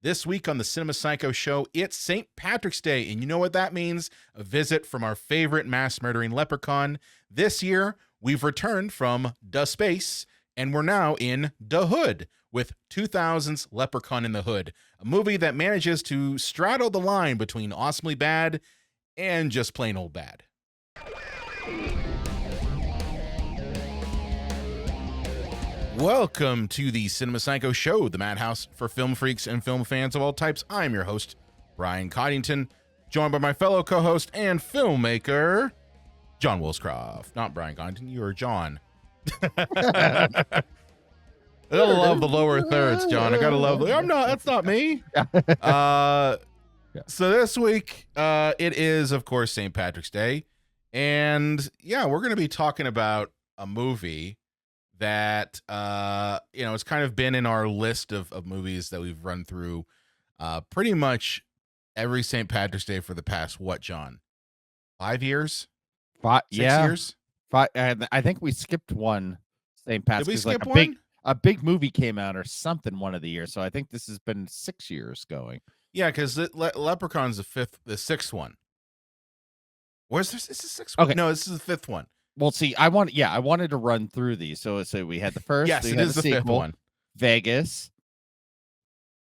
This week on the Cinema Psycho Show, it's St. Patrick's Day, and you know what that means? A visit from our favorite mass-murdering leprechaun. This year, we've returned from Da Space, and we're now in Da Hood, with 2000's Leprechaun in the Hood, a movie that manages to straddle the line between awesomely bad and just plain old bad. Welcome to the Cinema Psycho Show, the madhouse for film freaks and film fans of all types. I'm your host, Brian Coddington, joined by my fellow co-host and filmmaker, John Wilscroft. Not Brian Coddington, you are John. I gotta love the lower thirds, John. I gotta love. That's not me. So this week, it is, of course, St. Patrick's Day, and yeah, we're gonna be talking about a movie that it's kind of been in our list of movies that we've run through pretty much every St. Patrick's Day for the past, what, John? 5 years? 6 years? 5. I think we skipped one St. Patrick's. Did we skip like one? A big movie came out or something one of the years. So I think this has been 6 years going. Yeah, because Leprechaun's the sixth one. Where's this? Is the sixth one? Okay. No, this is the fifth one. Well, see, I wanted to run through these. So we had the first. Yes, it is the fifth one. Vegas,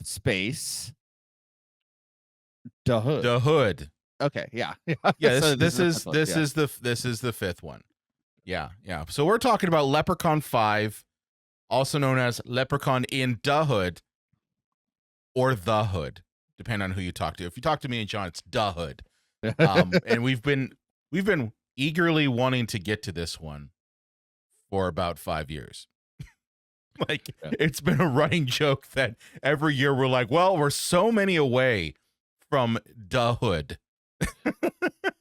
Space, Da Hood. Da Hood. Okay, yeah. Yeah, So this is the fifth one. Yeah. So we're talking about Leprechaun 5, also known as Leprechaun in Da Hood, or The Hood, depending on who you talk to. If you talk to me and John, it's Da Hood. And we've been eagerly wanting to get to this one for about 5 years. It's been a running joke that every year we're like, well, we're so many away from Da Hood.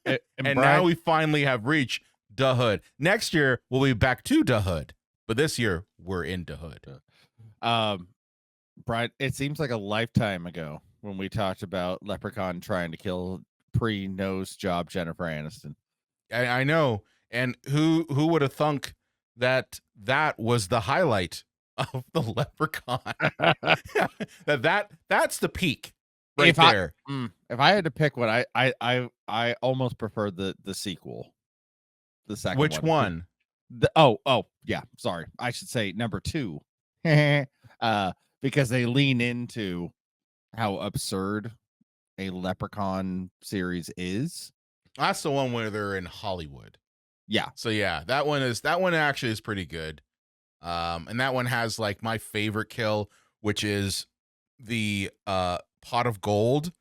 and Brian, now we finally have reached Da Hood. Next year, we'll be back to Da Hood. But this year, we're in Da Hood. Brian, it seems like a lifetime ago when we talked about Leprechaun trying to kill pre-nose job Jennifer Aniston. I know. And who would have thunk that was the highlight of the Leprechaun? That's the peak right there. If I had to pick one, I almost prefer the sequel. The second one. Which one? Yeah. Sorry. I should say number 2. Because they lean into how absurd a Leprechaun series is. That's the one where they're in Hollywood. Yeah. So yeah, that one actually is pretty good. And that one has like my favorite kill, which is the pot of gold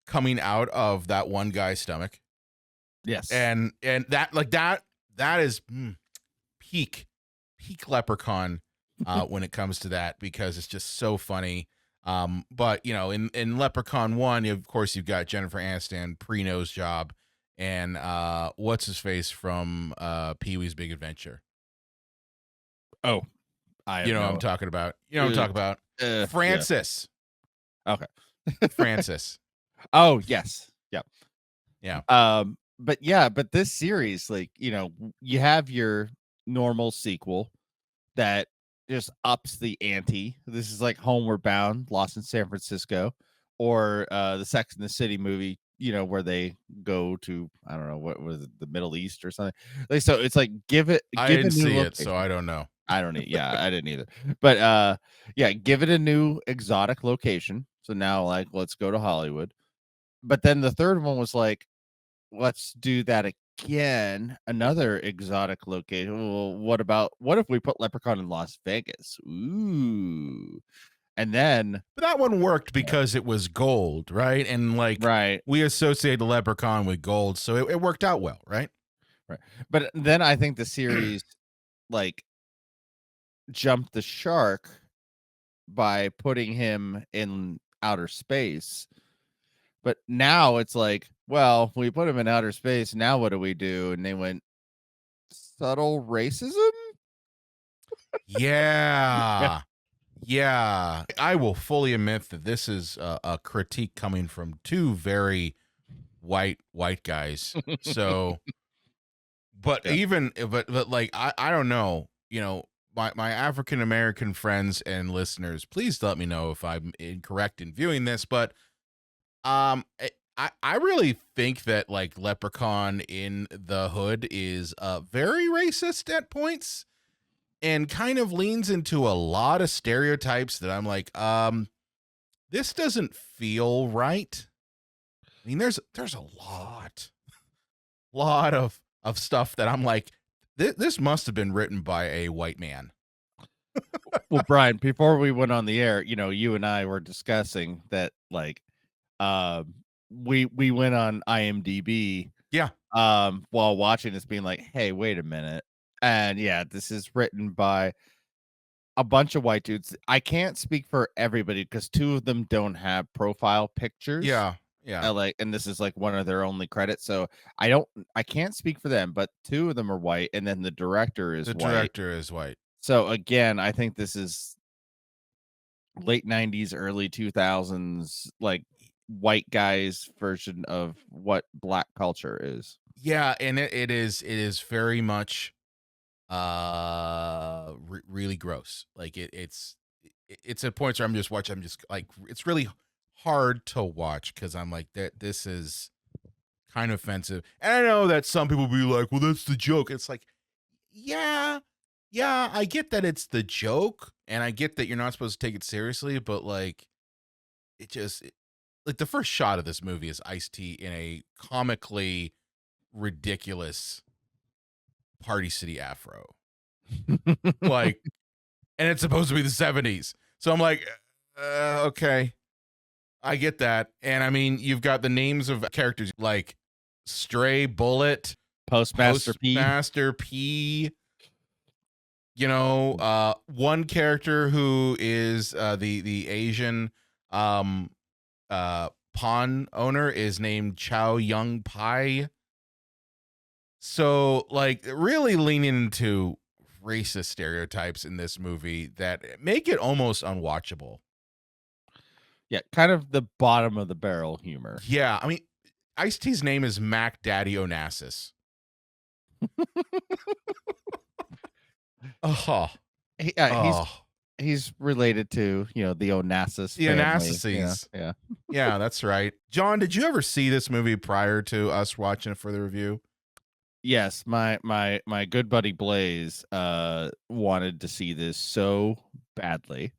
coming out of that one guy's stomach. Yes. And that is peak Leprechaun when it comes to that, because it's just so funny. But in Leprechaun 1, of course, you've got Jennifer Aniston, pre-nose job, and what's his face from Pee-wee's Big Adventure. Oh, what I'm talking about. You know what I'm talking about. Francis. Yeah. Okay. Francis. Oh, yes. Yep. Yeah. But this series, you have your normal sequel that just ups the ante. This is like Homeward Bound, Lost in San Francisco, or the Sex and the City movie, where they go to, I don't know, what was it, the Middle East or something. So it's like I didn't see it, so I don't know. I didn't either. But give it a new exotic location. So now let's go to Hollywood. But then the third one was like, let's do that again, another exotic location. Well, what if we put Leprechaun in Las Vegas? Ooh. And then but that one worked because it was gold, right? And we associate the Leprechaun with gold, so it worked out well, right? Right. But then I think the series jumped the shark by putting him in outer space. But now it's like, well, we put him in outer space. Now what do we do? And they went subtle racism. Yeah. Yeah. I will fully admit that this is a critique coming from two very white guys. So, but I don't know, my African American friends and listeners, please let me know if I'm incorrect in viewing this, but I really think that like Leprechaun in the Hood is very racist at points and kind of leans into a lot of stereotypes that I'm like, this doesn't feel right. I mean, there's a lot of stuff that I'm like, this must have been written by a white man. Well, Brian, before we went on the air, you and I were discussing that, like, we went on IMDb, Yeah. while watching this, being like, hey, wait a minute. And yeah, this is written by a bunch of white dudes. I can't speak for everybody because two of them don't have profile pictures. Yeah. Yeah. And this is like one of their only credits. So I can't speak for them, but two of them are white, and then the director is The white. director is white. So again, I think this is late 90s, early 2000s, like white guys version of what black culture is. Yeah, and it is very much really gross. Like it's at points where I'm just watching, I'm just like, it's really hard to watch because I'm like, that this is kind of offensive. And I know that some people be like, well, that's the joke. It's like, yeah, I get that it's the joke, and I get that you're not supposed to take it seriously, but like like the first shot of this movie is Ice-T in a comically ridiculous Party City afro. Like, and it's supposed to be the 70s. So I'm like, okay, I get that. And I mean, you've got the names of characters like Stray Bullet, Postmaster P. One character who is the Asian pawn owner is named Chow Young Pai. So, like, really leaning into racist stereotypes in this movie that make it almost unwatchable. Yeah, kind of the bottom of the barrel humor. Yeah, I mean, Ice-T's name is Mac Daddy Onassis. Oh, He's related to the Onassis the family. Onassis. Yeah. Yeah, that's right. John, did you ever see this movie prior to us watching it for the review? Yes, my good buddy Blaze wanted to see this so badly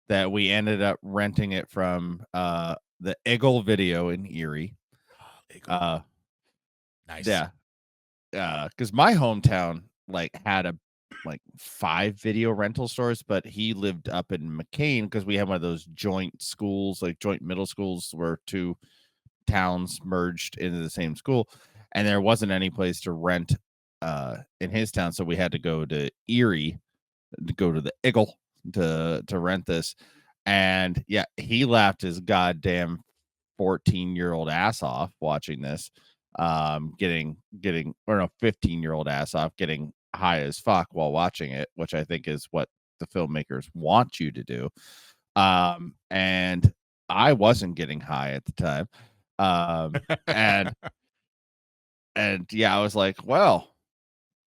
that we ended up renting it from the Eagle Video in Erie. Nice. Yeah. Because my hometown had 5 video rental stores, but he lived up in McCain because we had one of those joint schools, like joint middle schools, where 2 towns merged into the same school, and there wasn't any place to rent in his town, so we had to go to Erie to go to the Eagle to rent this. And yeah, he laughed his goddamn 14-year-old ass off watching this, getting or no 15-year-old ass off getting high as fuck while watching it, which I think is what the filmmakers want you to do. And I wasn't getting high at the time. And yeah, I was like, well,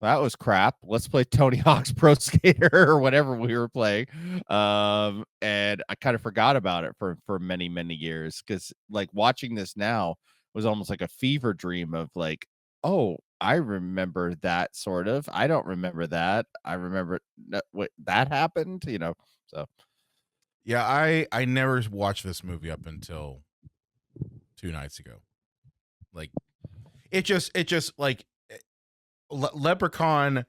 that was crap. Let's play Tony Hawk's Pro Skater or whatever we were playing. And I kind of forgot about it for many, many years, because like watching this now was almost like a fever dream of like, oh, I remember that sort of. I don't remember that. I remember what that happened, so. Yeah, I never watched this movie up until 2 nights ago. Like, it just like Leprechaun,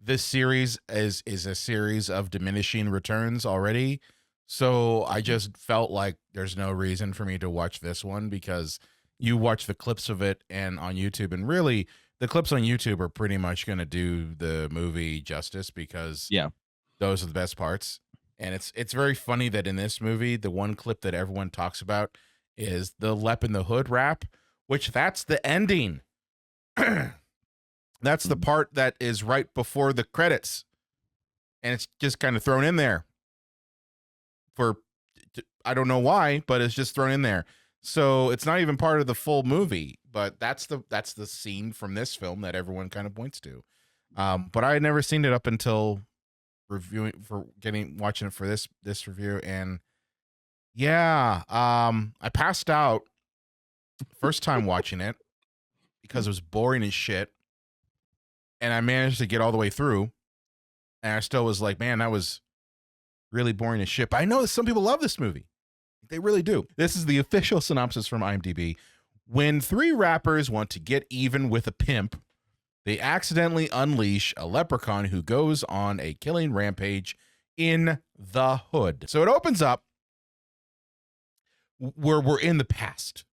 this series is a series of diminishing returns already. So I just felt like there's no reason for me to watch this one, because you watch the clips of it and on YouTube, and really the clips on YouTube are pretty much going to do the movie justice, because those are the best parts. And it's very funny that in this movie, the one clip that everyone talks about is the Lep in the Hood rap, which that's the ending. That's the part that is right before the credits. And it's just kind of thrown in there for, I don't know why, but it's just thrown in there. So it's not even part of the full movie, but that's the scene from this film that everyone kind of points to. But I had never seen it up until watching it for this review, and yeah, I passed out first time watching it because it was boring as shit, and I managed to get all the way through, and I still was like, man, that was really boring as shit. But I know that some people love this movie. They really do. This is the official synopsis from IMDb. When three rappers want to get even with a pimp, they accidentally unleash a leprechaun who goes on a killing rampage in the hood. So it opens up where we're in the past.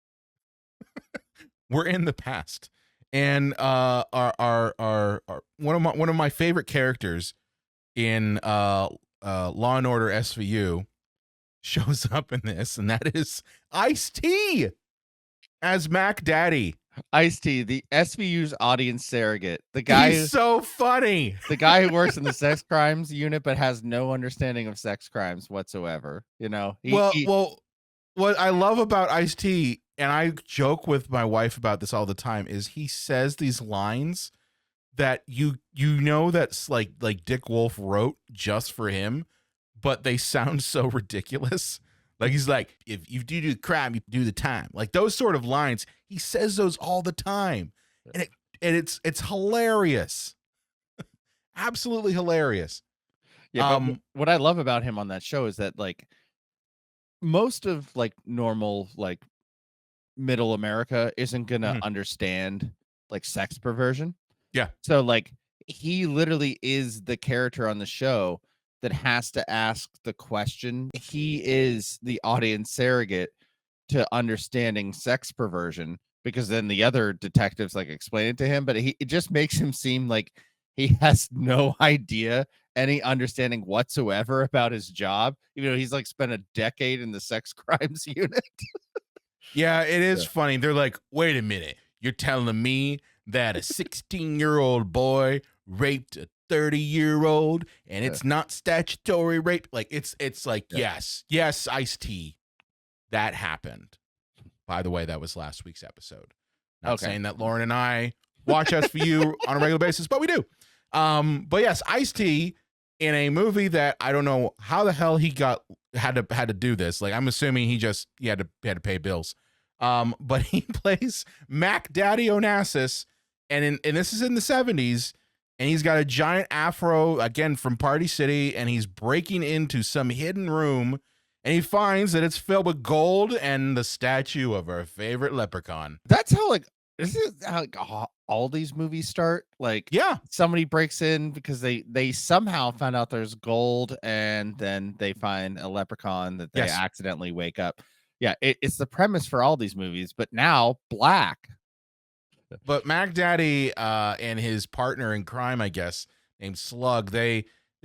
We're in the past. And our one of my favorite characters in Law and Order SVU shows up in this, and that is Ice-T as Mac Daddy. Ice-T, the SVU's audience surrogate. The guy He's so funny. The guy who works in the sex crimes unit but has no understanding of sex crimes whatsoever. You know. Well, what I love about Ice-T, and I joke with my wife about this all the time, is he says these lines that you know that's like Dick Wolf wrote just for him, but they sound so ridiculous. Like he's like, if you do the crime, you do the time. Like those sort of lines, he says those all the time, and it's hilarious, absolutely hilarious. Yeah, but what I love about him on that show is that like most of like normal like middle America isn't gonna understand like sex perversion. Yeah. So like he literally is the character on the show that has to ask the question. He is the audience surrogate to understanding sex perversion, because then the other detectives like explain it to him, but it just makes him seem like he has no idea, any understanding whatsoever about his job, even though he's like spent a decade in the sex crimes unit. Yeah, it is funny. They're like, wait a minute, you're telling me that a 16-year-old boy raped a 30-year-old and it's not statutory rape? Like it's like, yes, Ice-T, that happened. By the way, that was last week's episode. Not saying that Lauren and I watch SVU on a regular basis, but we do. But yes, Ice-T in a movie that I don't know how the hell he had to do this. Like I'm assuming he had to pay bills. But he plays Mac Daddy Onassis, and this is in the 70s, and he's got a giant afro, again from Party City, and he's breaking into some hidden room, and he finds that it's filled with gold and the statue of our favorite leprechaun. That's how like this is how like, all these movies start. Like, yeah, somebody breaks in because they somehow found out there's gold, and then they find a leprechaun that they accidentally wake up. Yeah, it's the premise for all these movies, but now black. But Mac Daddy and his partner in crime, I guess, named Slug, they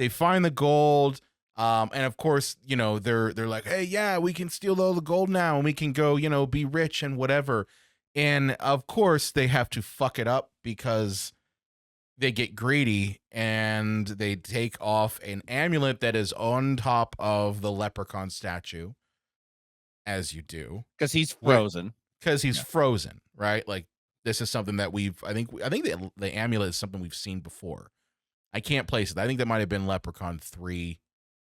find the gold, and of course, you know, they're like, hey, yeah, we can steal all the gold now, and we can go, you know, be rich and whatever. And of course, they have to fuck it up because they get greedy and they take off an amulet that is on top of the leprechaun statue, as you do, because he's frozen. Because he's frozen, right? Like. This is something that I think the amulet is something we've seen before. I can't place it. I think that might have been Leprechaun 3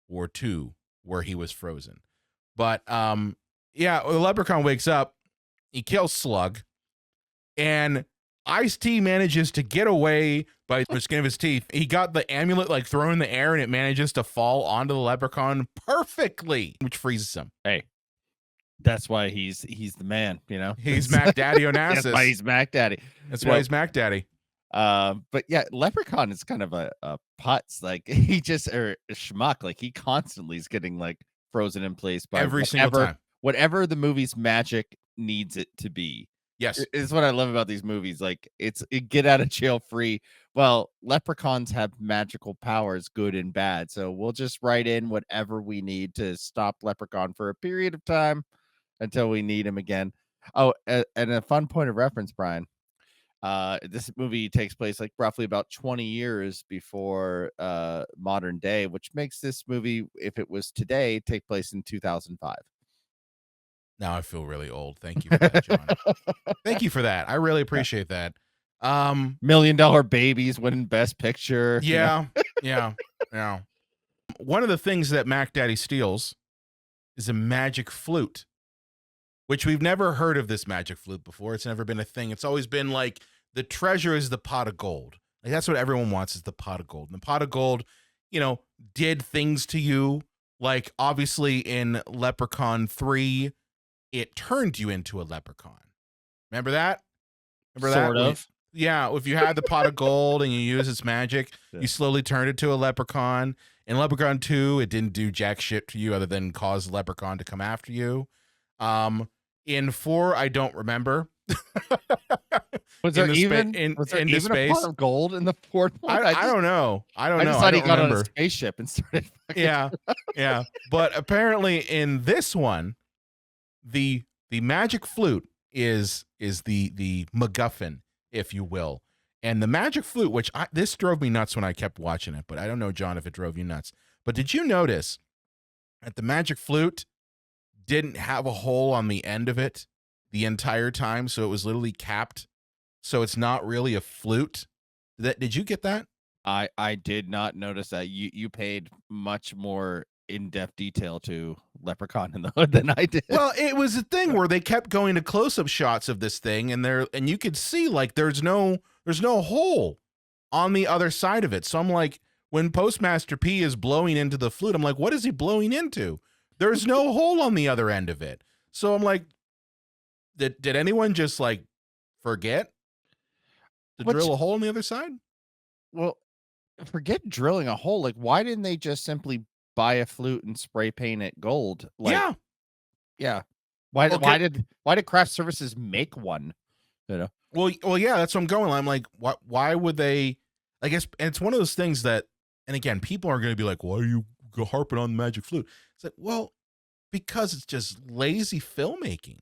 or 2 where he was frozen. But yeah, the leprechaun wakes up, he kills Slug, and Ice-T manages to get away by the skin of his teeth. He got the amulet like thrown in the air, and it manages to fall onto the leprechaun perfectly, which freezes him. Hey. That's why he's the man, you know. He's Mac Daddy Onassis. That's why he's Mac Daddy. That's why he's Mac Daddy. But yeah, Leprechaun is kind of a putz. Like he just a schmuck. Like he constantly is getting like frozen in place by every single time. Whatever the movie's magic needs it to be. Yes, it's what I love about these movies. Like it get out of jail free. Well, leprechauns have magical powers, good and bad. So we'll just write in whatever we need to stop Leprechaun for a period of time. Until we need him again. Oh, and a fun point of reference, Brian. This movie takes place like roughly about 20 years before modern day, which makes this movie, if it was today, take place in 2005. Now I feel really old. Thank you for that, John. Thank you for that. I really appreciate that. $1 Million Babies winning Best Picture. Yeah, yeah. One of the things that Mac Daddy steals is a magic flute, which we've never heard of this magic flute before. It's never been a thing. It's always been like the treasure is the pot of gold. Like that's what everyone wants is the pot of gold. And the pot of gold, did things to you. Like obviously in Leprechaun 3, it turned you into a leprechaun. Remember that? Sort of. Yeah, if you had the pot of gold and you use its magic, you slowly turned it to a leprechaun. In Leprechaun 2, it didn't do jack shit to you other than cause the leprechaun to come after you. In 4, I don't remember. Was there even a pot of gold in the fourth one? I don't know. I just thought he got on a spaceship and started fucking yeah. But apparently in this one, the magic flute is the MacGuffin, if you will. And the magic flute, which this drove me nuts when I kept watching it, but I don't know, John, if it drove you nuts. But did you notice that the magic flute didn't have a hole on the end of it the entire time? So it was literally capped. So it's not really a flute. Did you get that? I did not notice that. You paid much more in-depth detail to Leprechaun in the Hood than I did. Well, it was a thing where they kept going to close-up shots of this thing, and you could see like there's no hole on the other side of it. So I'm like, when Postmaster P is blowing into the flute, I'm like, what is he blowing into? There's no hole on the other end of it. So I'm like, did anyone just like forget to drill a hole on the other side? Well, forget drilling a hole. Like, why didn't they just simply buy a flute and spray paint it gold? Like, yeah. Why did Craft Services make one? Well, yeah, that's what I'm going. I'm like, why would they? I guess, and it's one of those things that, and again, people are going to be like, why are you harping on the magic flute? It's like, well, because it's just lazy filmmaking.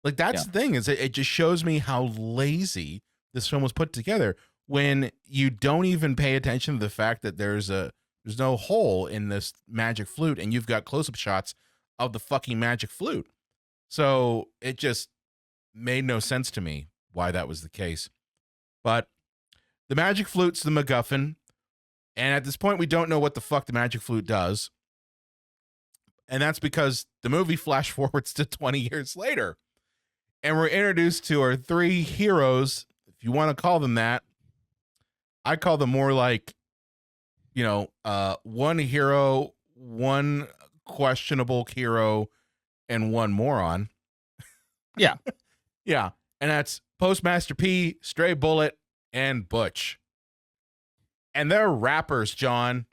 Like that's the thing, is it just shows me how lazy this film was put together when you don't even pay attention to the fact that there's no hole in this magic flute and you've got close-up shots of the fucking magic flute. So it just made no sense to me why that was the case. But the magic flute's the MacGuffin, and at this point we don't know what the fuck the magic flute does. And that's because the movie flash forwards to 20 years later. And we're introduced to our 3 heroes, if you want to call them that. I call them more like, one hero, one questionable hero, and one moron. Yeah. Yeah. And that's Postmaster P, Stray Bullet, and Butch. And they're rappers, John.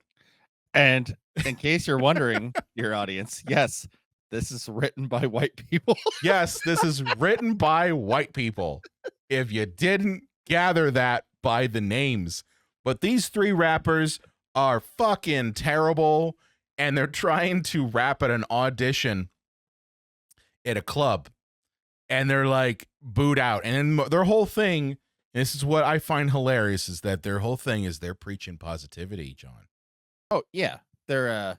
And in case you're wondering, your audience, yes, this is written by white people. Yes, this is written by white people. If you didn't gather that by the names. But these 3 rappers are fucking terrible, and they're trying to rap at an audition at a club. And they're like booed out. And then their whole thing, and this is what I find hilarious, is that their whole thing is they're preaching positivity, John. Oh, yeah. They're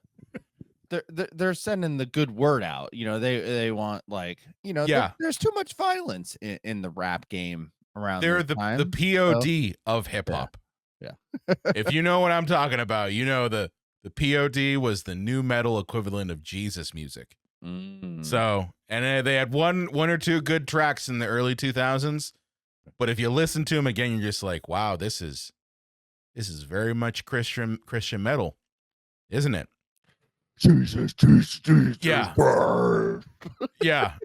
sending the good word out. They want, like, there's too much violence in the rap game around. They're the POD of hip hop. Yeah. If you know what I'm talking about, the POD was the new metal equivalent of Jesus music. So, and they had one or two good tracks in the early 2000s, but if you listen to them again, you're just like, wow, this is very much Christian metal, isn't it? Jesus. Yeah.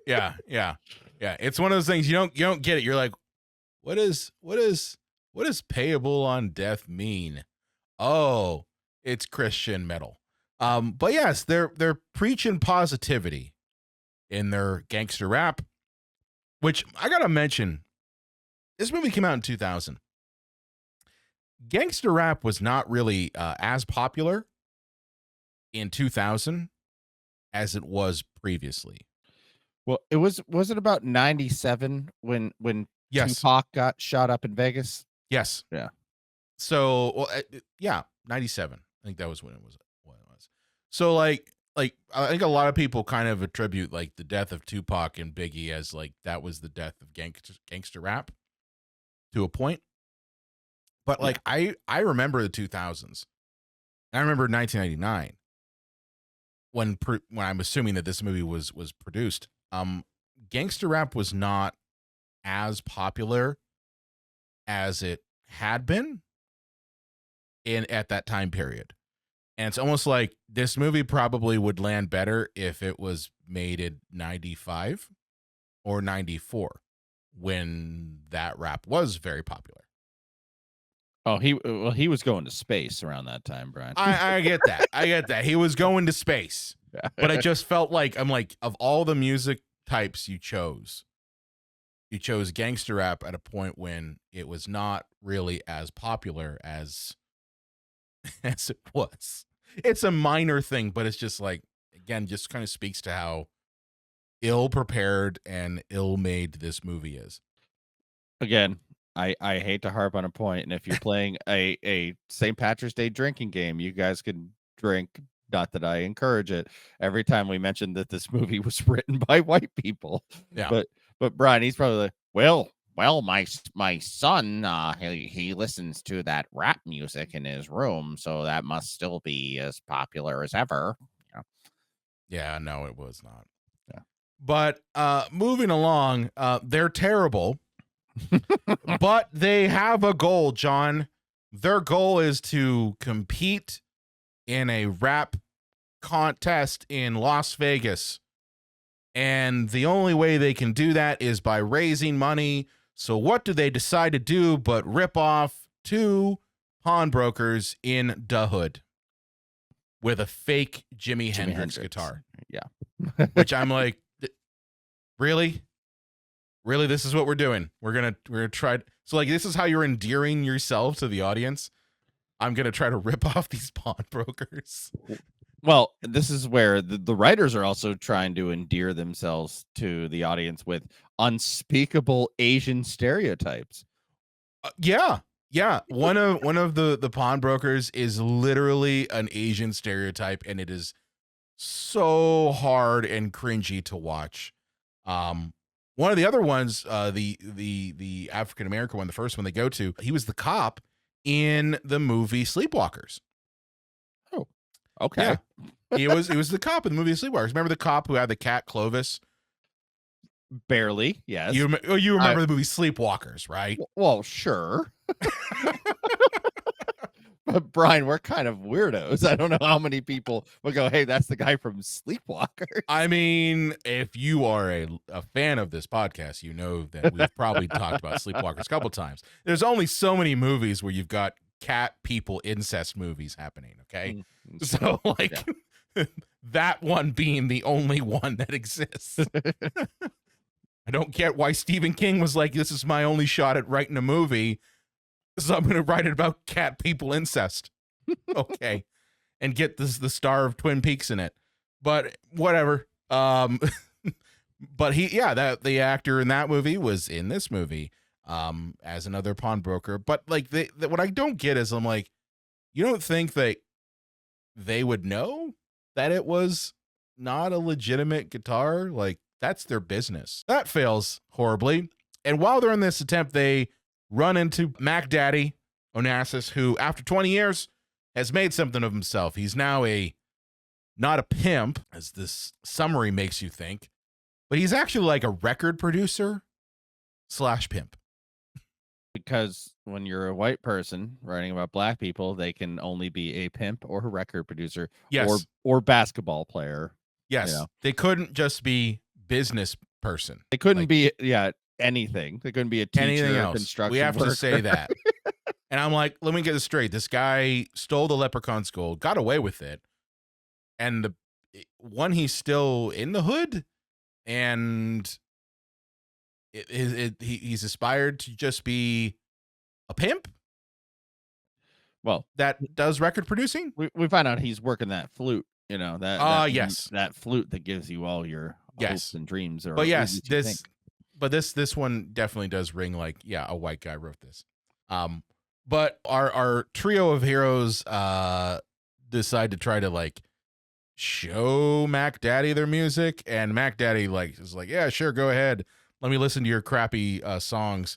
Yeah. It's one of those things you don't get it. You're like, what does payable on death mean? Oh, it's Christian metal. But yes, they're preaching positivity in their gangster rap, which I gotta mention, this movie came out in 2000. Gangster rap was not really as popular in 2000 as it was previously. Well, was it about 97 when Yes. Tupac got shot up in Vegas? Yes. Yeah. So, well, 97. I think that was when it was. So, like I think a lot of people kind of attribute like the death of Tupac and Biggie as like that was the death of gangster rap to a point. But like I remember the 2000s, I remember 1999 when I'm assuming that this movie was produced. Gangster rap was not as popular as it had been at that time period. And it's almost like this movie probably would land better if it was made in 95 or 94 when that rap was very popular. Oh, he was going to space around that time, Brian. I get that. I get that. He was going to space. But I just felt like, I'm like, of all the music types you chose gangster rap at a point when it was not really as popular as it was. It's a minor thing, but it's just like, again, just kind of speaks to how ill prepared and ill made this movie is. Again, I hate to harp on a point, and if you're playing a St. Patrick's Day drinking game, you guys can drink. Not that I encourage it. Every time we mentioned that this movie was written by white people, Yeah. But Brian, he's probably like, well, my son, he listens to that rap music in his room, so that must still be as popular as ever. Yeah, no, it was not. Yeah. But moving along, they're terrible, but they have a goal, John. Their goal is to compete in a rap contest in Las Vegas. And the only way they can do that is by raising money. So what do they decide to do but rip off 2 pawnbrokers in the hood with a fake Jimi Hendrix guitar? Yeah. Which I'm like, really? Really, this is what we're doing? We're gonna try. So like, this is how you're endearing yourself to the audience? I'm gonna try to rip off these pawnbrokers. Well, this is where the writers are also trying to endear themselves to the audience with unspeakable Asian stereotypes. Yeah. One of the pawnbrokers is literally an Asian stereotype, and it is so hard and cringy to watch. One of the other ones, the African American one, the first one they go to, he was the cop in the movie Sleepwalkers. Oh, okay. Yeah. He was the cop in the movie Sleepwalkers. Remember the cop who had the cat Clovis? Barely, yes. You remember the movie Sleepwalkers, right? Well, sure. But Brian, we're kind of weirdos. I don't know how many people will go, hey, that's the guy from Sleepwalkers. I mean, if you are a fan of this podcast, you know that we've probably talked about Sleepwalkers a couple times. There's only so many movies where you've got cat people incest movies happening, okay? So, like, that one being the only one that exists. I don't get why Stephen King was like, this is my only shot at writing a movie, so I'm going to write it about cat people incest. Okay. And get the star of Twin Peaks in it. But whatever. But the actor in that movie was in this movie as another pawnbroker. But like what I don't get is, I'm like, you don't think that they would know that it was not a legitimate guitar? Like, that's their business. That fails horribly. And while they're in this attempt, they run into Mac Daddy Onassis, who after 20 years has made something of himself. He's now not a pimp, as this summary makes you think, but he's actually like a record producer / pimp. Because when you're a white person writing about black people, they can only be a pimp or a record producer, Yes. or basketball player. Yes. You know? They couldn't just be business person. They couldn't be anything. They couldn't be a teacher, anything else. construction We have worker. to say that. And I'm like, let me get this straight. This guy stole the Leprechaun's gold, got away with it. And he's still in the hood, and he's aspired to just be a pimp. Well, that does record producing. We find out he's working that flute. You know that. Yes, that flute that gives you all your hopes and dreams. But yes, this one definitely does ring like, yeah, a white guy wrote this. But our trio of heroes decide to try to like show Mac Daddy their music, and Mac Daddy is like, yeah, sure, go ahead, let me listen to your crappy songs.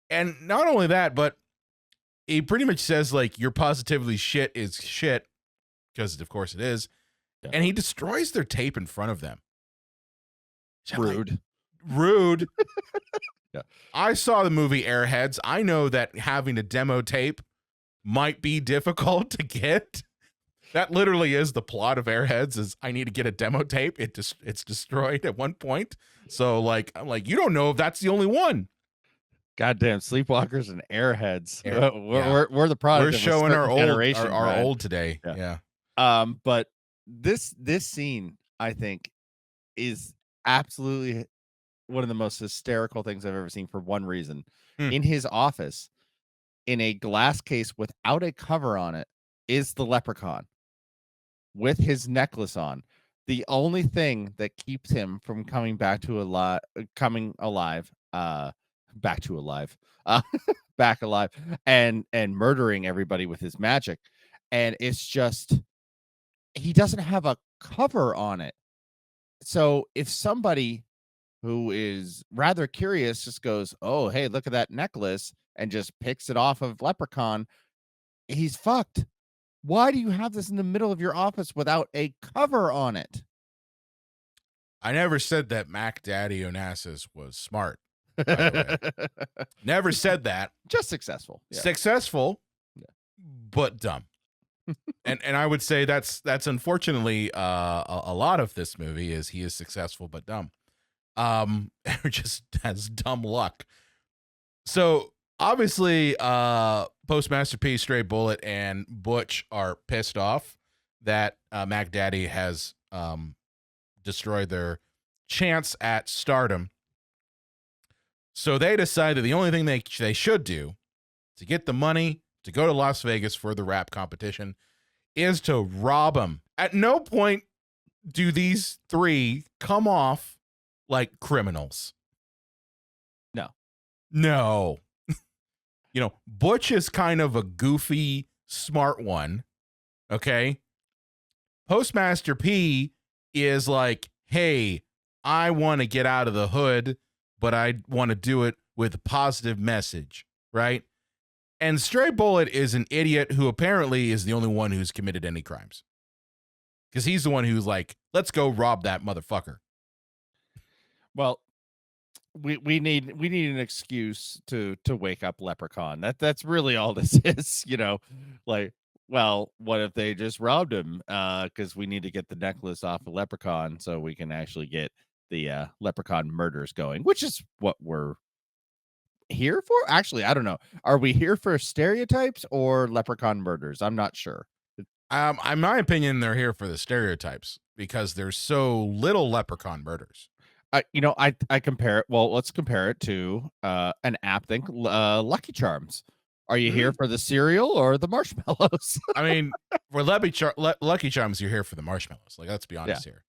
And not only that, but he pretty much says like, your positively shit is shit, because of course it is. Yeah. And he destroys their tape in front of them. Rude. Rude. Yeah. I saw the movie Airheads. I know that having a demo tape might be difficult to get. That literally is the plot of Airheads, is I need to get a demo tape. It's destroyed at one point. So like, I'm like, you don't know if that's the only one. Goddamn sleepwalkers and airheads. Yeah. We're the product. We're of a showing our certain old, generation, our Brian. old today. Yeah. Yeah. But this scene, I think, is absolutely one of the most hysterical things I've ever seen for one reason. In his office, in a glass case without a cover on it, is the leprechaun with his necklace on. The only thing that keeps him from coming back to alive, back alive, and murdering everybody with his magic. And it's just, he doesn't have a cover on it. So if somebody who is rather curious just goes, oh, hey, look at that necklace, and just picks it off of Leprechaun, he's fucked. Why do you have this in the middle of your office without a cover on it? I never said that Mac Daddy Onassis was smart. By the way. Never said that. Just successful. Yeah. Successful, but dumb. and I would say that's unfortunately a lot of this movie is he is successful but dumb. Just has dumb luck. So obviously, Postmaster P, Stray Bullet, and Butch are pissed off that Mac Daddy has destroyed their chance at stardom. So they decide that the only thing they should do to get the money to go to Las Vegas for the rap competition is to rob him. At no point do these three come off like criminals. No. You know, Butch is kind of a goofy, smart one. Okay. Postmaster P is like, hey, I want to get out of the hood, but I want to do it with a positive message, right? And Stray Bullet is an idiot who apparently is the only one who's committed any crimes. Because he's the one who's like, let's go rob that motherfucker. Well, we need an excuse to wake up Leprechaun. That's really all this is, you know. Like, well, what if they just robbed him? Because we need to get the necklace off of Leprechaun so we can actually get the Leprechaun murders going, which is what we're here for. Actually, I don't know. Are we here for stereotypes or Leprechaun murders? I'm not sure. In my opinion, they're here for the stereotypes because there's so little Leprechaun murders. I compare it. Well, let's compare it to an app thing, Lucky Charms. Are you here for the cereal or the marshmallows? I mean, for Lucky Charms, you're here for the marshmallows. Like, let's be honest here.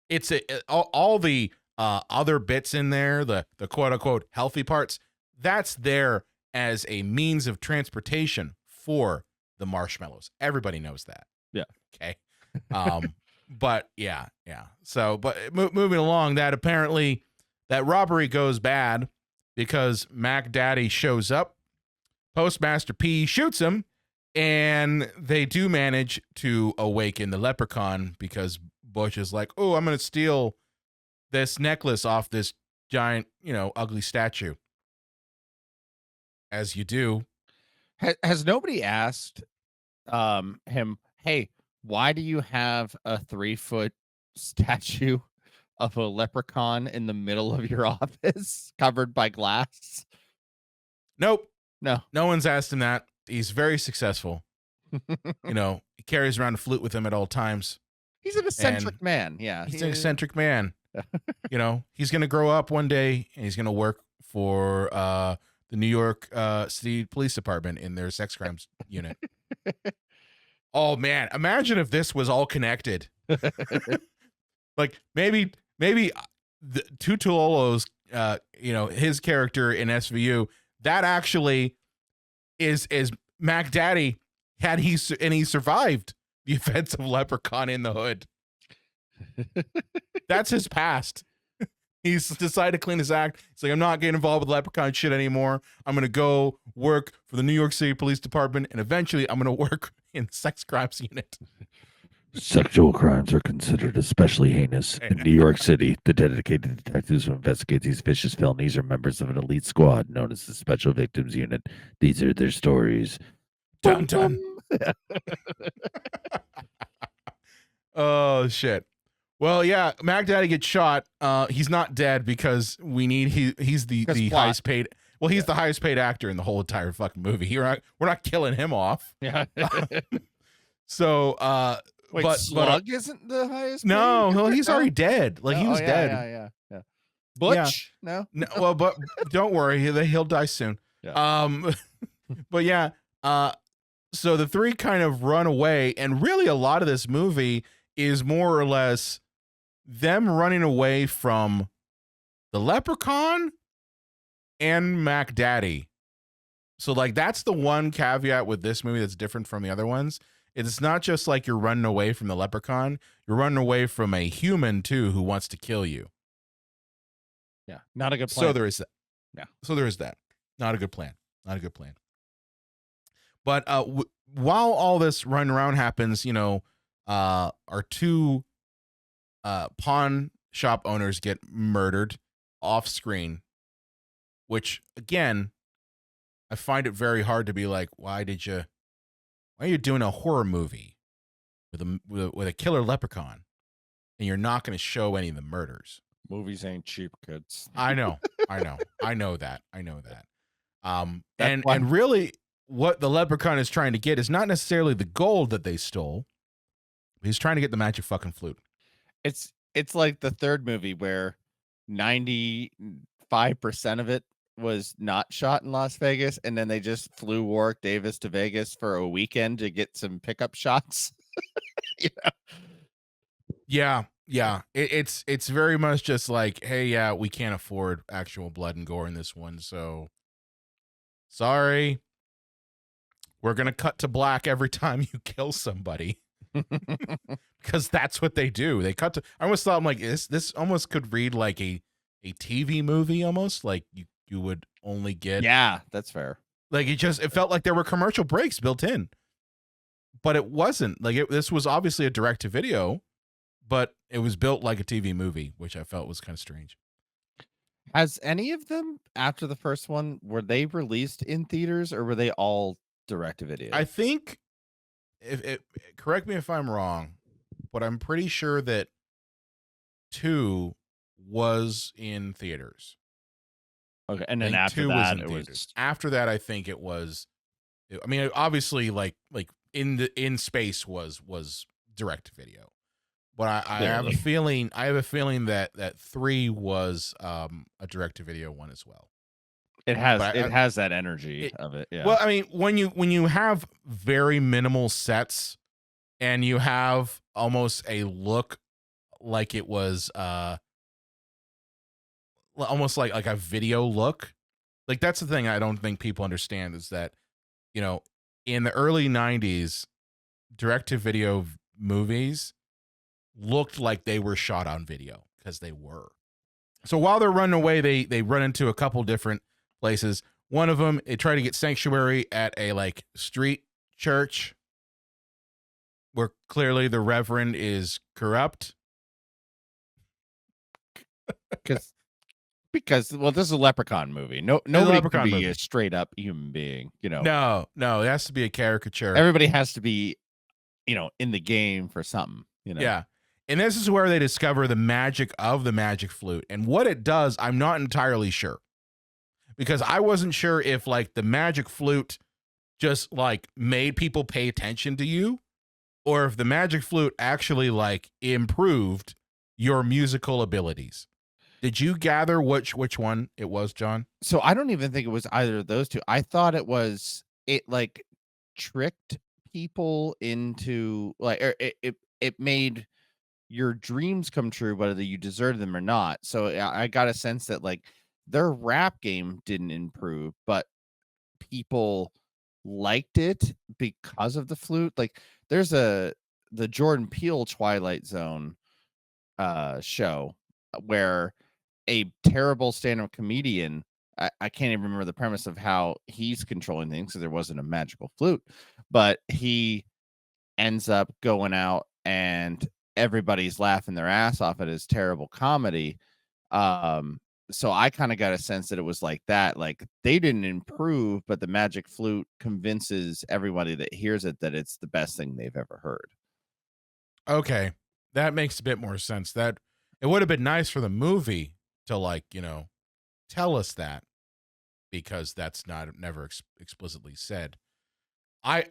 It's all the other bits in there, the quote unquote healthy parts. That's there as a means of transportation for the marshmallows. Everybody knows that. Yeah. Okay. But yeah. So, but moving along, that apparently that robbery goes bad because Mac Daddy shows up. Postmaster P shoots him, and they do manage to awaken the leprechaun because Butch is like, oh, I'm going to steal this necklace off this giant, ugly statue. As you do. Has nobody asked him, hey, why do you have a 3-foot statue of a leprechaun in the middle of your office covered by glass? Nope. No one's asked him that. He's very successful. He carries around a flute with him at all times. He's an eccentric man. Yeah. He's an eccentric man. He's going to grow up one day and he's going to work for the New York City Police Department in their sex crimes unit. Oh man, imagine if this was all connected. Like maybe the Tutololo's his character in SVU, that actually is Mac Daddy he survived the events of Leprechaun in the Hood. That's his past. He's decided to clean his act. He's like, I'm not getting involved with Leprechaun shit anymore. I'm going to go work for the New York City Police Department, and eventually I'm going to work in the sex crimes unit. Sexual crimes are considered especially heinous. In New York City, the dedicated detectives who investigate these vicious felonies are members of an elite squad known as the Special Victims Unit. These are their stories. Dun dun. Oh shit. Well, yeah, Mac Daddy gets shot. He's not dead because we need he's the highest paid. Well, he's the highest paid actor in the whole entire fucking movie. We're not killing him off. Yeah. So, Wait, but Slug isn't the highest? no, paid? well, he's already dead. Like he was dead. Yeah. Butch? No. Well, but don't worry, he'll die soon. Yeah. But yeah, so the three kind of run away, and really a lot of this movie is more or less them running away from the Leprechaun and Mac Daddy. So like that's the one caveat with this movie that's different from the other ones. It's not just like you're running away from the Leprechaun, you're running away from a human too who wants to kill you. Yeah, not a good plan. So there is that. Yeah. So there is that. Not a good plan. Not a good plan. But while all this run around happens, you know, our two pawn shop owners get murdered off screen, which again, I find it very hard to be like, why are you doing a horror movie with a killer leprechaun and you're not going to show any of the murders? Movies ain't cheap, kids. I know that. And really what the leprechaun is trying to get is not necessarily the gold that they stole. He's trying to get the magic fucking flute. It's like the third movie where 95% of it was not shot in Las Vegas, and then they just flew Warwick Davis to Vegas for a weekend to get some pickup shots. Yeah. It's very much just like, hey, yeah, we can't afford actual blood and gore in this one, so sorry. We're gonna cut to black every time you kill somebody. Because that's what they do. They cut to. I almost thought, I'm like, this almost could read like a TV movie, almost like you would only get. Yeah, that's fair. Like it felt like there were commercial breaks built in, but it wasn't. Like this was obviously a direct to video, but it was built like a TV movie, which I felt was kind of strange. Has any of them after the first one, were they released in theaters or were they all direct to video? I think, correct me if I'm wrong, but I'm pretty sure that 2 was in theaters. Okay, and then after that, it was. After that, I think it was. I mean, obviously, like in space was direct to video, but I have a feeling. that 3 was a direct to video one as well. It has that energy of it. Yeah. Well, I mean, when you have very minimal sets and you have almost a look like it was almost like a video look. Like that's the thing I don't think people understand is that, you know, in the early 90s, direct to video movies looked like they were shot on video because they were. So while they're running away, they run into a couple different places. One of them, they try to get sanctuary at a like street church where clearly the reverend is corrupt. Because well, this is a Leprechaun movie. Nobody can be a straight up human being, you know. No, it has to be a caricature. Everybody has to be, you know, in the game for something, you know. Yeah. And this is where they discover the magic of the magic flute. And what it does, I'm not entirely sure. Because I wasn't sure if like the magic flute just like made people pay attention to you, or if the magic flute actually like improved your musical abilities. Did you gather which one it was, John? So I don't even think it was either of those two. I thought it like tricked people into like, or it made your dreams come true, whether you deserve them or not. So I got a sense that like their rap game didn't improve, but people liked it because of the flute. Like there's the Jordan Peele Twilight Zone show where a terrible stand-up comedian, I can't even remember the premise of how he's controlling things because there wasn't a magical flute, but he ends up going out and everybody's laughing their ass off at his terrible comedy. Um, so I kind of got a sense that it was like that. Like they didn't improve, but the magic flute convinces everybody that hears it that it's the best thing they've ever heard. Okay, that makes a bit more sense. That it would have been nice for the movie to, like, tell us that, because that's not never explicitly said.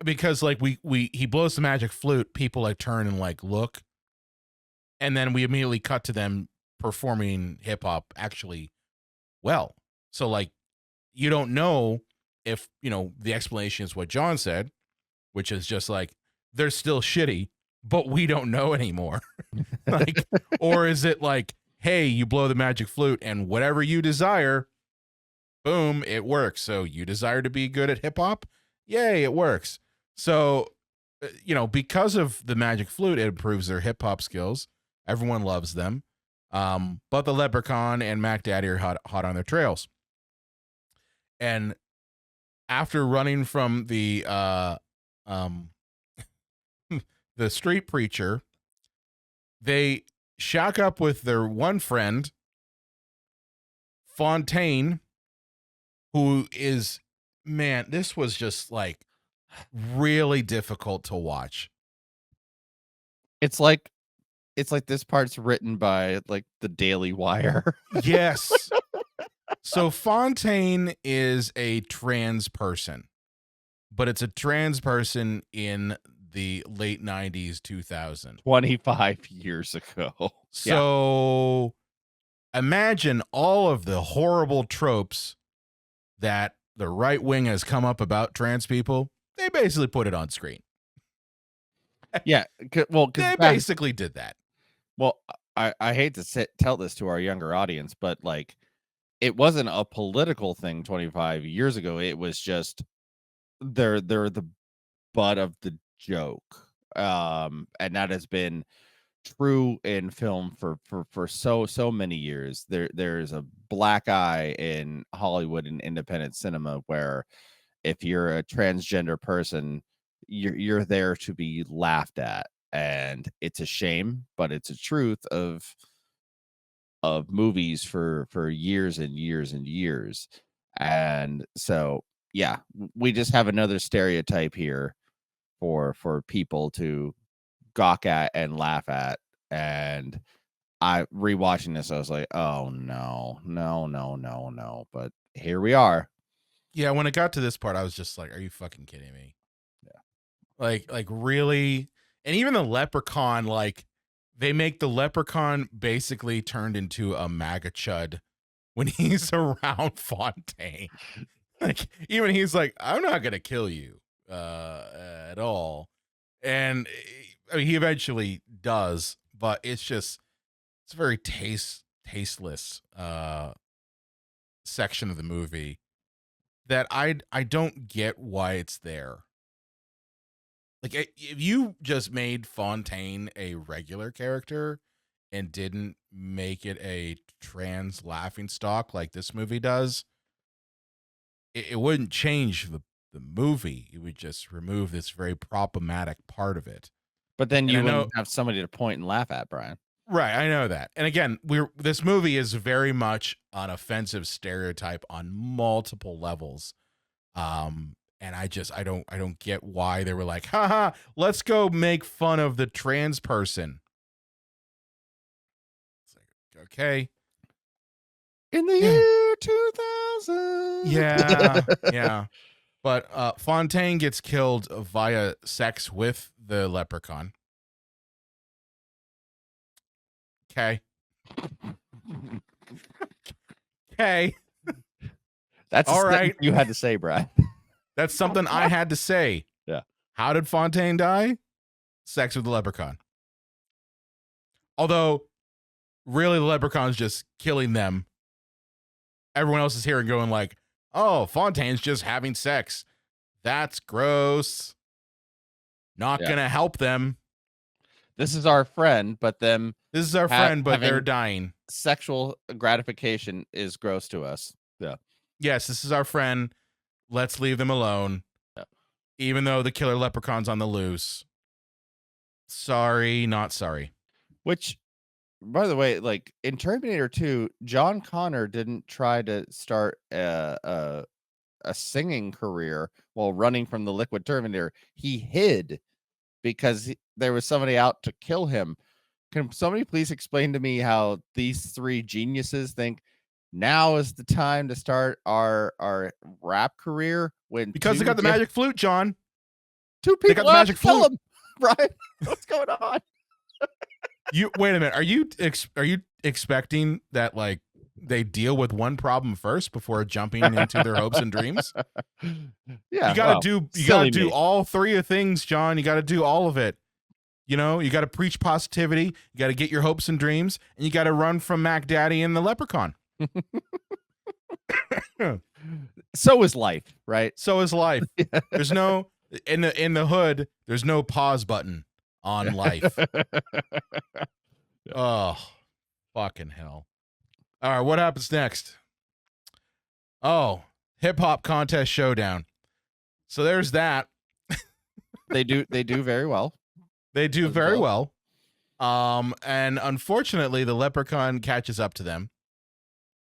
Because like he blows the magic flute, people like turn and like look, and then we immediately cut to them performing hip hop actually well. So like you don't know if the explanation is what John said, which is just like they're still shitty, but we don't know anymore. Like, or is it like, hey, you blow the magic flute and whatever you desire, boom, it works. So you desire to be good at hip hop? Yay, it works. So, because of the magic flute, it improves their hip hop skills. Everyone loves them. But the Leprechaun and Mac Daddy are hot on their trails. And after running from the the street preacher, they shack up with their one friend, Fontaine, who is, man, this was just like really difficult to watch. It's like this part's written by like the Daily Wire. Yes. So Fontaine is a trans person, but it's a trans person in the late 90s, 2000. 25 years ago. So imagine all of the horrible tropes that the right wing has come up about trans people. They basically put it on screen. Yeah. Well, they basically did that. Well, I hate to tell this to our younger audience, but like it wasn't a political thing 25 years ago. It was just they're the butt of the joke. And that has been true in film for so many years. There's a black eye in Hollywood and independent cinema where if you're a transgender person, you're there to be laughed at, and it's a shame, but it's a truth of movies for years and years and years. And so yeah, we just have another stereotype here for people to gawk at and laugh at. And I rewatching this, I was like, oh no, no, no, no, no. But here we are. Yeah, when it got to this part, I was just like, are you fucking kidding me? Yeah. Like really? And even the Leprechaun, like they make the Leprechaun basically turned into a MAGA chud when he's around Fontaine. Like even he's like, I'm not gonna kill you at all. And I mean, he eventually does, but it's a very tasteless section of the movie that I don't get why it's there. Like if you just made Fontaine a regular character and didn't make it a trans laughing stock like this movie does, it wouldn't change the movie. It would just remove this very problematic part of it. But then And you I know, wouldn't have somebody to point and laugh at, Brian. right, I know that. And again, this movie is very much an offensive stereotype on multiple levels. And I don't get why they were like, haha, let's go make fun of the trans person. It's like, okay. In the year 2000. Yeah. Yeah. But Fontaine gets killed via sex with the Leprechaun. Okay. Okay. That's all right. You had to say, Brian. That's something I had to say. Yeah. How did Fontaine die? Sex with the Leprechaun. Although, really, the Leprechaun's just killing them. Everyone else is here and going like, oh, Fontaine's just having sex. That's gross. Not gonna help them. This is our friend, but them. This is our friend, but they're dying. Sexual gratification is gross to us. Yeah. Yes, this is our friend. Let's leave them alone. Yeah. Even though the killer Leprechaun's on the loose. Sorry, not sorry. Which, by the way, like in Terminator 2, John Connor didn't try to start a singing career while running from the Liquid Terminator. He hid because there was somebody out to kill him. Can somebody please explain to me how these three geniuses think now is the time to start our rap career when Because they got the magic flute, John. two They people got the have magic to kill flute. him, Brian? What's going on? You wait a minute. Are you expecting that like they deal with one problem first before jumping into their hopes and dreams? Yeah, You got to do all three of things, John. You got to do all of it. You know, you got to preach positivity. You got to get your hopes and dreams, and you got to run from Mac Daddy and the Leprechaun. So is life, right? So is life. There's no in the hood. There's no pause button on life. Oh, fucking hell! All right, what happens next? Oh, hip hop contest showdown. So there's that. They do very well. They do very well. And unfortunately, the Leprechaun catches up to them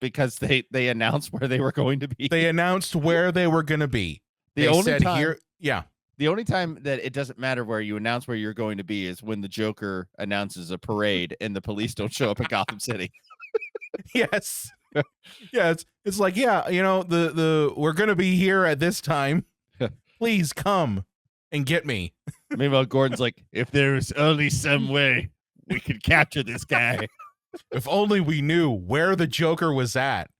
because they announced where they were going to be. They announced where they were going to be. The only time that it doesn't matter where you announce where you're going to be is when the Joker announces a parade and the police don't show up in Gotham City. Yes. Yeah, it's like, yeah, you know, the we're going to be here at this time. Please come and get me. Meanwhile, Gordon's like, if there's only some way we could capture this guy. If only we knew where the Joker was at.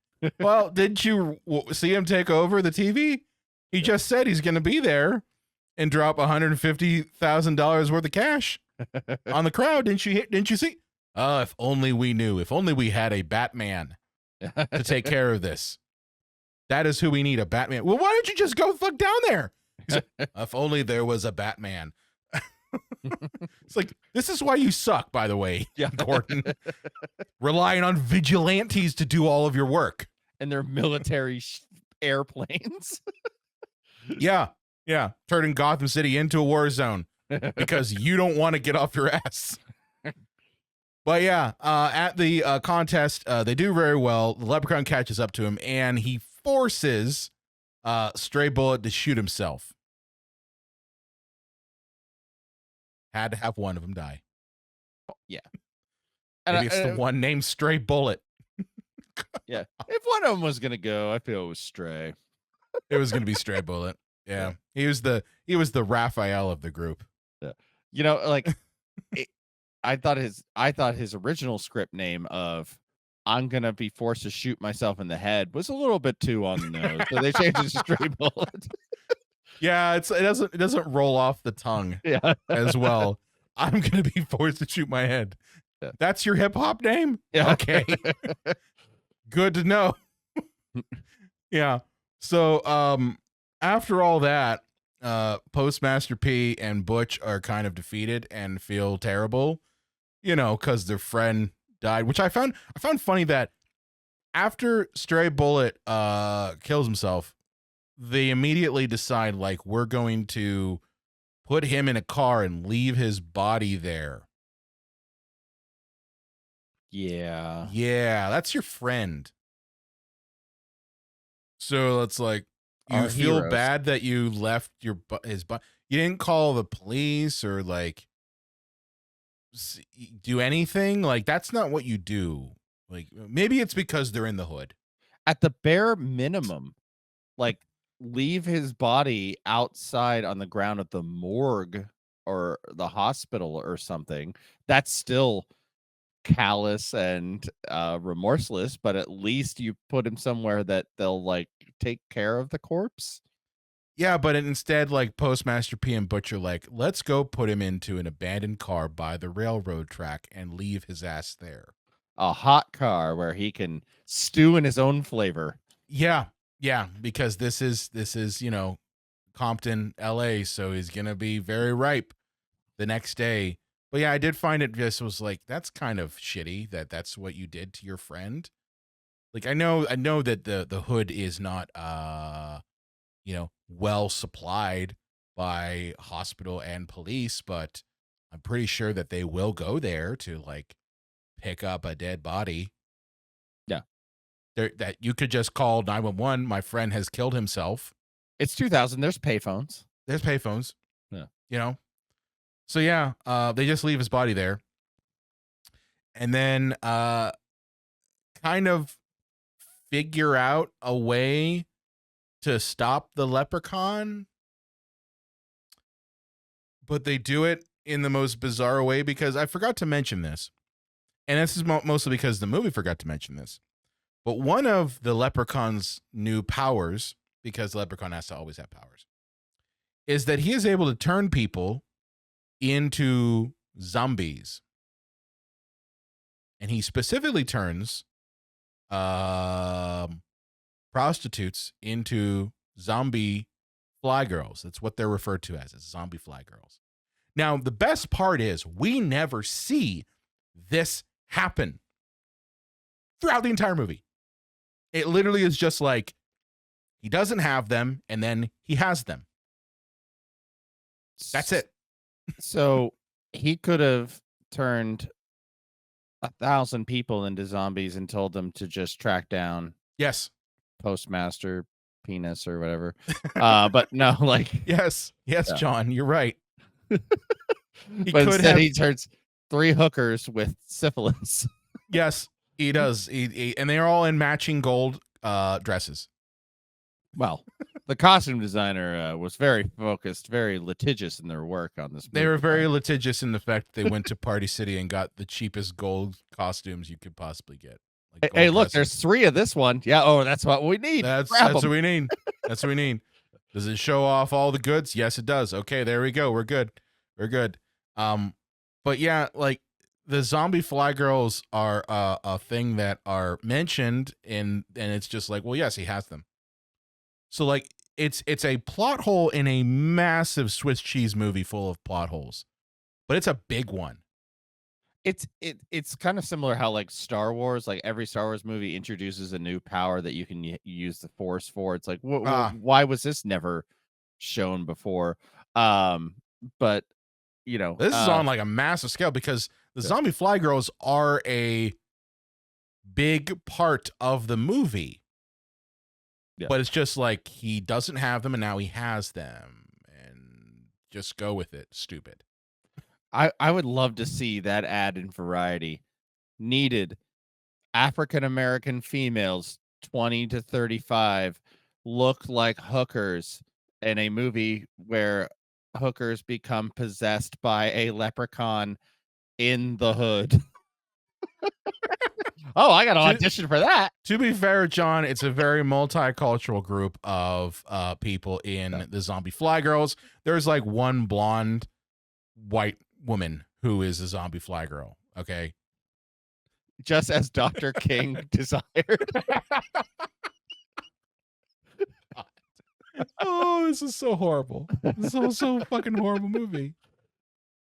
Well, didn't you see him take over the TV? He just said he's going to be there and drop $150,000 worth of cash on the crowd. Didn't you see? Oh, if only we knew. If only we had a Batman to take care of this. That is who we need, a Batman. Well, why don't you just go fuck down there? Like, if only there was a Batman. It's like, this is why you suck, by the way, Gordon. Relying on vigilantes to do all of your work. And their military airplanes. Yeah. Turning Gotham City into a war zone because you don't want to get off your ass. But yeah, at the contest, they do very well. The Leprechaun catches up to him, and he forces Stray Bullet to shoot himself. Had to have one of them die. Yeah. Maybe it's the one named Stray Bullet. Yeah. If one of them was going to go, I feel it was Stray. It was going to be Stray Bullet. Yeah. He was the Raphael of the group. Yeah. You know, like I thought his original script name of I'm going to be forced to shoot myself in the head was a little bit too on the nose. So they changed it to Stray Bullet. Yeah, it doesn't roll off the tongue as well. I'm going to be forced to shoot my head. Yeah. That's your hip hop name? Yeah. Okay. Good to know. Yeah. So, after all that, Postmaster P and Butch are kind of defeated and feel terrible, you know, because their friend died, which I found funny that after Stray Bullet kills himself, they immediately decide, like, we're going to put him in a car and leave his body there. Yeah. Yeah, that's your friend. So it's like, you feel bad that you left his body. You didn't call the police or like do anything. Like, that's not what you do. Like, maybe it's because they're in the hood. At the bare minimum, like, leave his body outside on the ground at the morgue or the hospital or something. That's still callous and remorseless, but at least you put him somewhere that they'll like take care of the corpse. Yeah, but instead, like, Postmaster P and Butcher, like, let's go put him into an abandoned car by the railroad track and leave his ass there. A hot car where he can stew in his own flavor. Yeah, because this is, you know, Compton, LA, so he's gonna be very ripe the next day. But yeah, I did find it just was like, that's kind of shitty that's what you did to your friend. Like, I know that the hood is not you know, well supplied by hospital and police, but I'm pretty sure that they will go there to like pick up a dead body. Yeah. That you could just call 911. My friend has killed himself. It's 2000. There's payphones. There's payphones. Yeah. You know? So yeah, they just leave his body there. And then kind of figure out a way to stop the leprechaun. But they do it in the most bizarre way, because I forgot to mention this. And this is mostly because the movie forgot to mention this. But one of the leprechaun's new powers, because the leprechaun has to always have powers, is that he is able to turn people into zombies. And he specifically turns prostitutes into zombie fly girls. That's what they're referred to as zombie fly girls. Now, the best part is we never see this happen throughout the entire movie. It literally is just like he doesn't have them and then he has them. That's it. So he could have turned 1,000 people into zombies and told them to just track down Yes. Postmaster Penis or whatever. But no, like Yes, yeah. John, you're right. But instead he turns 3 hookers with syphilis. Yes, he does. And they're all in matching gold dresses. Well, the costume designer was very focused, very litigious in their work on this movie. They were very litigious in the fact that they went to Party City and got the cheapest gold costumes you could possibly get. Like hey, look, there's 3 of this one. Yeah, oh, that's what we need. That's what we need. That's what we need. Does it show off all the goods? Yes, it does. Okay, there we go. We're good. We're good. But yeah, like the zombie fly girls are a thing that are mentioned and it's just like, well, yes, he has them. So like it's a plot hole in a massive Swiss cheese movie full of plot holes, but it's a big one. It's kind of similar how like Star Wars, like every Star Wars movie introduces a new power that you can use the Force for. It's like, why was this never shown before? But you know, this is on like a massive scale because the zombie fly girls are a big part of the movie. Yeah. But it's just like he doesn't have them and now he has them and just go with it. Stupid. I would love to see that ad in Variety. Needed African American females 20 to 35 look like hookers in a movie where hookers become possessed by a leprechaun in the hood. Oh, I got to audition for that. To be fair, John, it's a very multicultural group of people in the zombie fly girls. There's like one blonde white woman who is a zombie fly girl. Okay. Just as Dr. King desired. Oh, this is so horrible. This is so fucking horrible movie.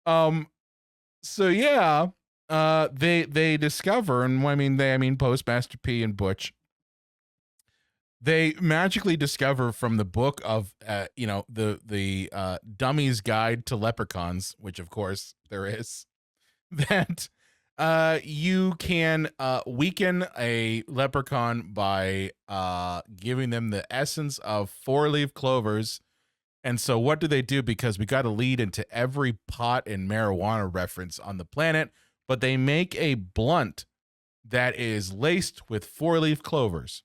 So yeah, they discover, and I mean Postmaster P and Butch. They magically discover from the book of the Dummy's Guide to Leprechauns, which of course there is, that you can weaken a leprechaun by giving them the essence of 4-leaf clovers. And so what do they do? Because we got to lead into every pot and marijuana reference on the planet, but they make a blunt that is laced with 4-leaf clovers.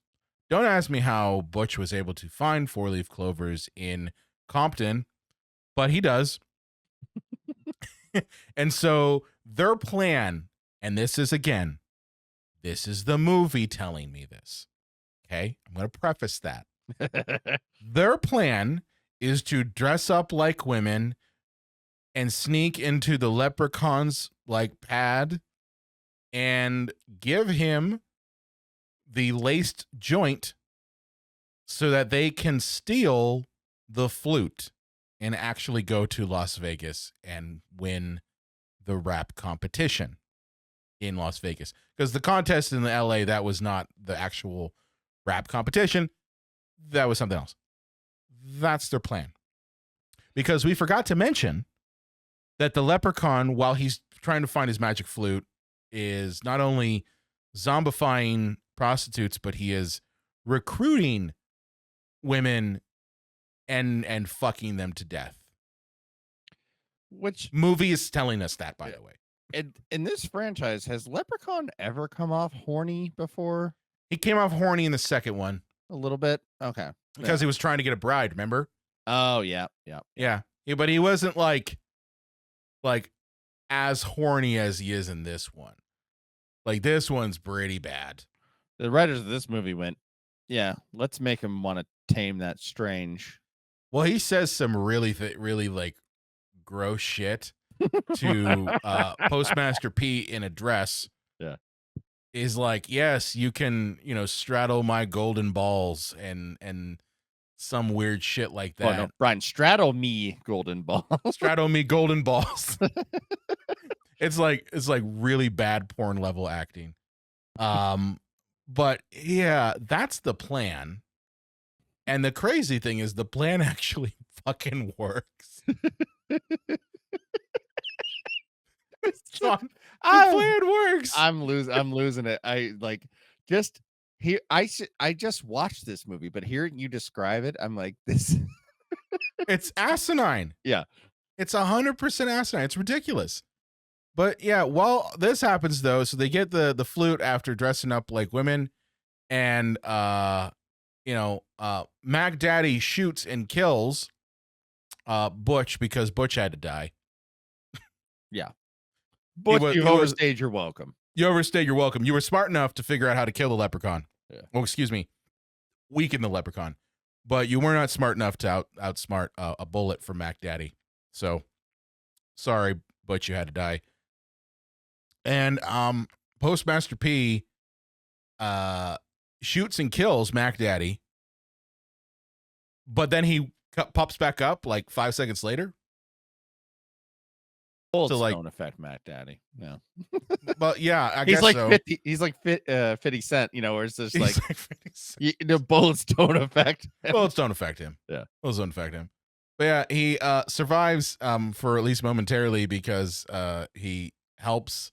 Don't ask me how Butch was able to find 4-leaf clovers in Compton, but he does. And so their plan, and this is the movie telling me this. Okay, I'm going to preface that. Their plan is to dress up like women and sneak into the leprechaun's like pad and give him the laced joint so that they can steal the flute and actually go to Las Vegas and win the rap competition in Las Vegas. Because the contest in the LA, that was not the actual rap competition. That was something else. That's their plan. Because we forgot to mention that the leprechaun, while he's trying to find his magic flute, is not only zombifying prostitutes, but he is recruiting women and fucking them to death. Which movie is telling us that, by the way. in this franchise, has Leprechaun ever come off horny before? He came off horny in the second one. A little bit? Okay. Because he was trying to get a bride, remember? Oh, yeah. Yeah, but he wasn't like as horny as he is in this one. Like, this one's pretty bad. The writers of this movie went, yeah, let's make him want to tame that strange. Well, he says some really like gross shit to Postmaster P in a dress. Yeah. Is like, yes, you can, straddle my golden balls and some weird shit like that. Oh, no, Brian, straddle me golden balls. Straddle me golden balls. It's like really bad porn level acting. But yeah, that's the plan. And the crazy thing is the plan actually fucking works. The plan works. I'm losing it. I like just here. I just watched this movie, but hearing you describe it, I'm like, this. It's asinine. Yeah, it's 100% asinine. It's ridiculous. But yeah, while this happens though, so they get the flute after dressing up like women, and Mac Daddy shoots and kills Butch because Butch had to die. Yeah. Butch, you've overstayed your welcome. You overstayed your welcome. You were smart enough to figure out how to kill the leprechaun. Yeah. Well, excuse me, weaken the leprechaun. But you were not smart enough to outsmart a bullet from Mac Daddy. So, sorry, Butch, you had to die. And Postmaster P shoots and kills Mac Daddy. But then he pops back up like 5 seconds later. Don't affect Mac Daddy. Yeah. But yeah, I he's guess like so. 50. He's like 50 Cent, where it's just like the bullets don't affect him. Bullets don't affect him. Yeah. Bullets don't affect him. But yeah, he survives for at least momentarily because he helps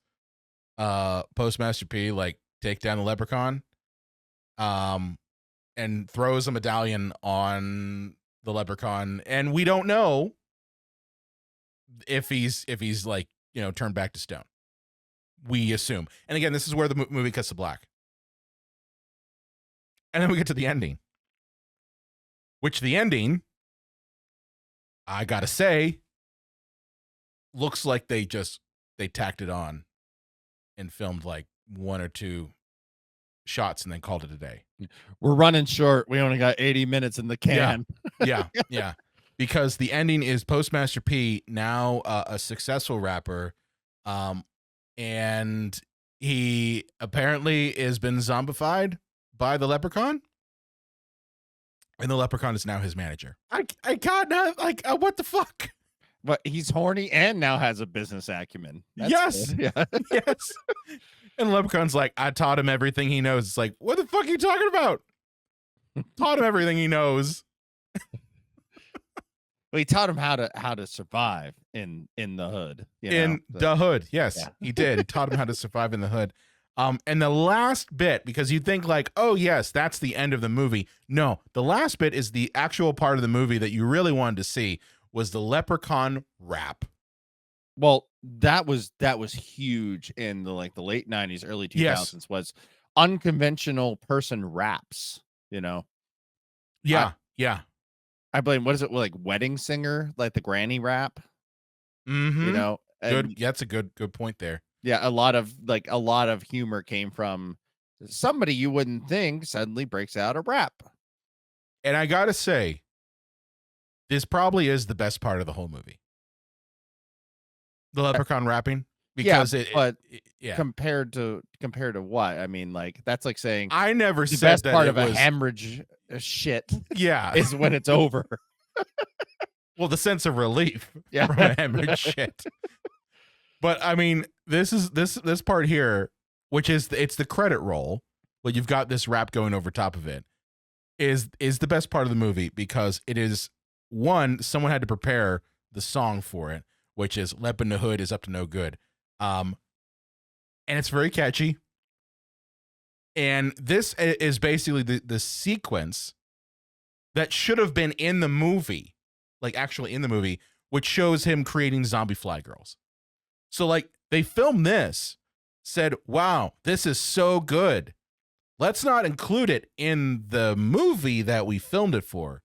Postmaster P like take down the leprechaun, and throws a medallion on the leprechaun, and we don't know if he's like turned back to stone. We assume, and again, this is where the movie cuts to black, and then we get to the ending, which the ending, I gotta say, looks like they tacked it on and filmed like one or two shots and then called it a day. We're running short. We only got 80 minutes in the can. Yeah. Because the ending is Postmaster P, now a successful rapper, and he apparently has been zombified by the leprechaun, and the leprechaun is now his manager. I got not like what the fuck? But he's horny and now has a business acumen. Yes. Yeah. Yes. And Leprechaun's like, I taught him everything he knows. It's like, what the fuck are you talking about? Taught him everything he knows. Well, he taught him how to survive in the hood. The hood, yes, yeah. He did. He taught him how to survive in the hood. And the last bit, because you think like, oh yes, that's the end of the movie. No, the last bit is the actual part of the movie that you really wanted to see, was the leprechaun rap. Well, that was huge in the late 90s, early 2000s. Yes. Was unconventional person raps, Yeah. I blame, what is it, like wedding singer, like the granny rap? Mm-hmm. Good. Yeah, that's a good point there. Yeah, a lot of humor came from somebody you wouldn't think suddenly breaks out a rap. And I gotta say, this probably is the best part of the whole movie. The leprechaun rapping. Because compared to what? I mean, like, that's like saying I never the said best that part of a hemorrhage shit. Yeah, is when it's over. Well, the sense of relief from a hemorrhage shit. But I mean, this part here, which is it's the credit roll, but you've got this rap going over top of it, is the best part of the movie because it is, one, someone had to prepare the song for it, which is Lep in the Hood is up to no good. And it's very catchy. And this is basically the sequence that should have been in the movie, like actually in the movie, which shows him creating zombie fly girls. So like they filmed this, said, wow, this is so good. Let's not include it in the movie that we filmed it for.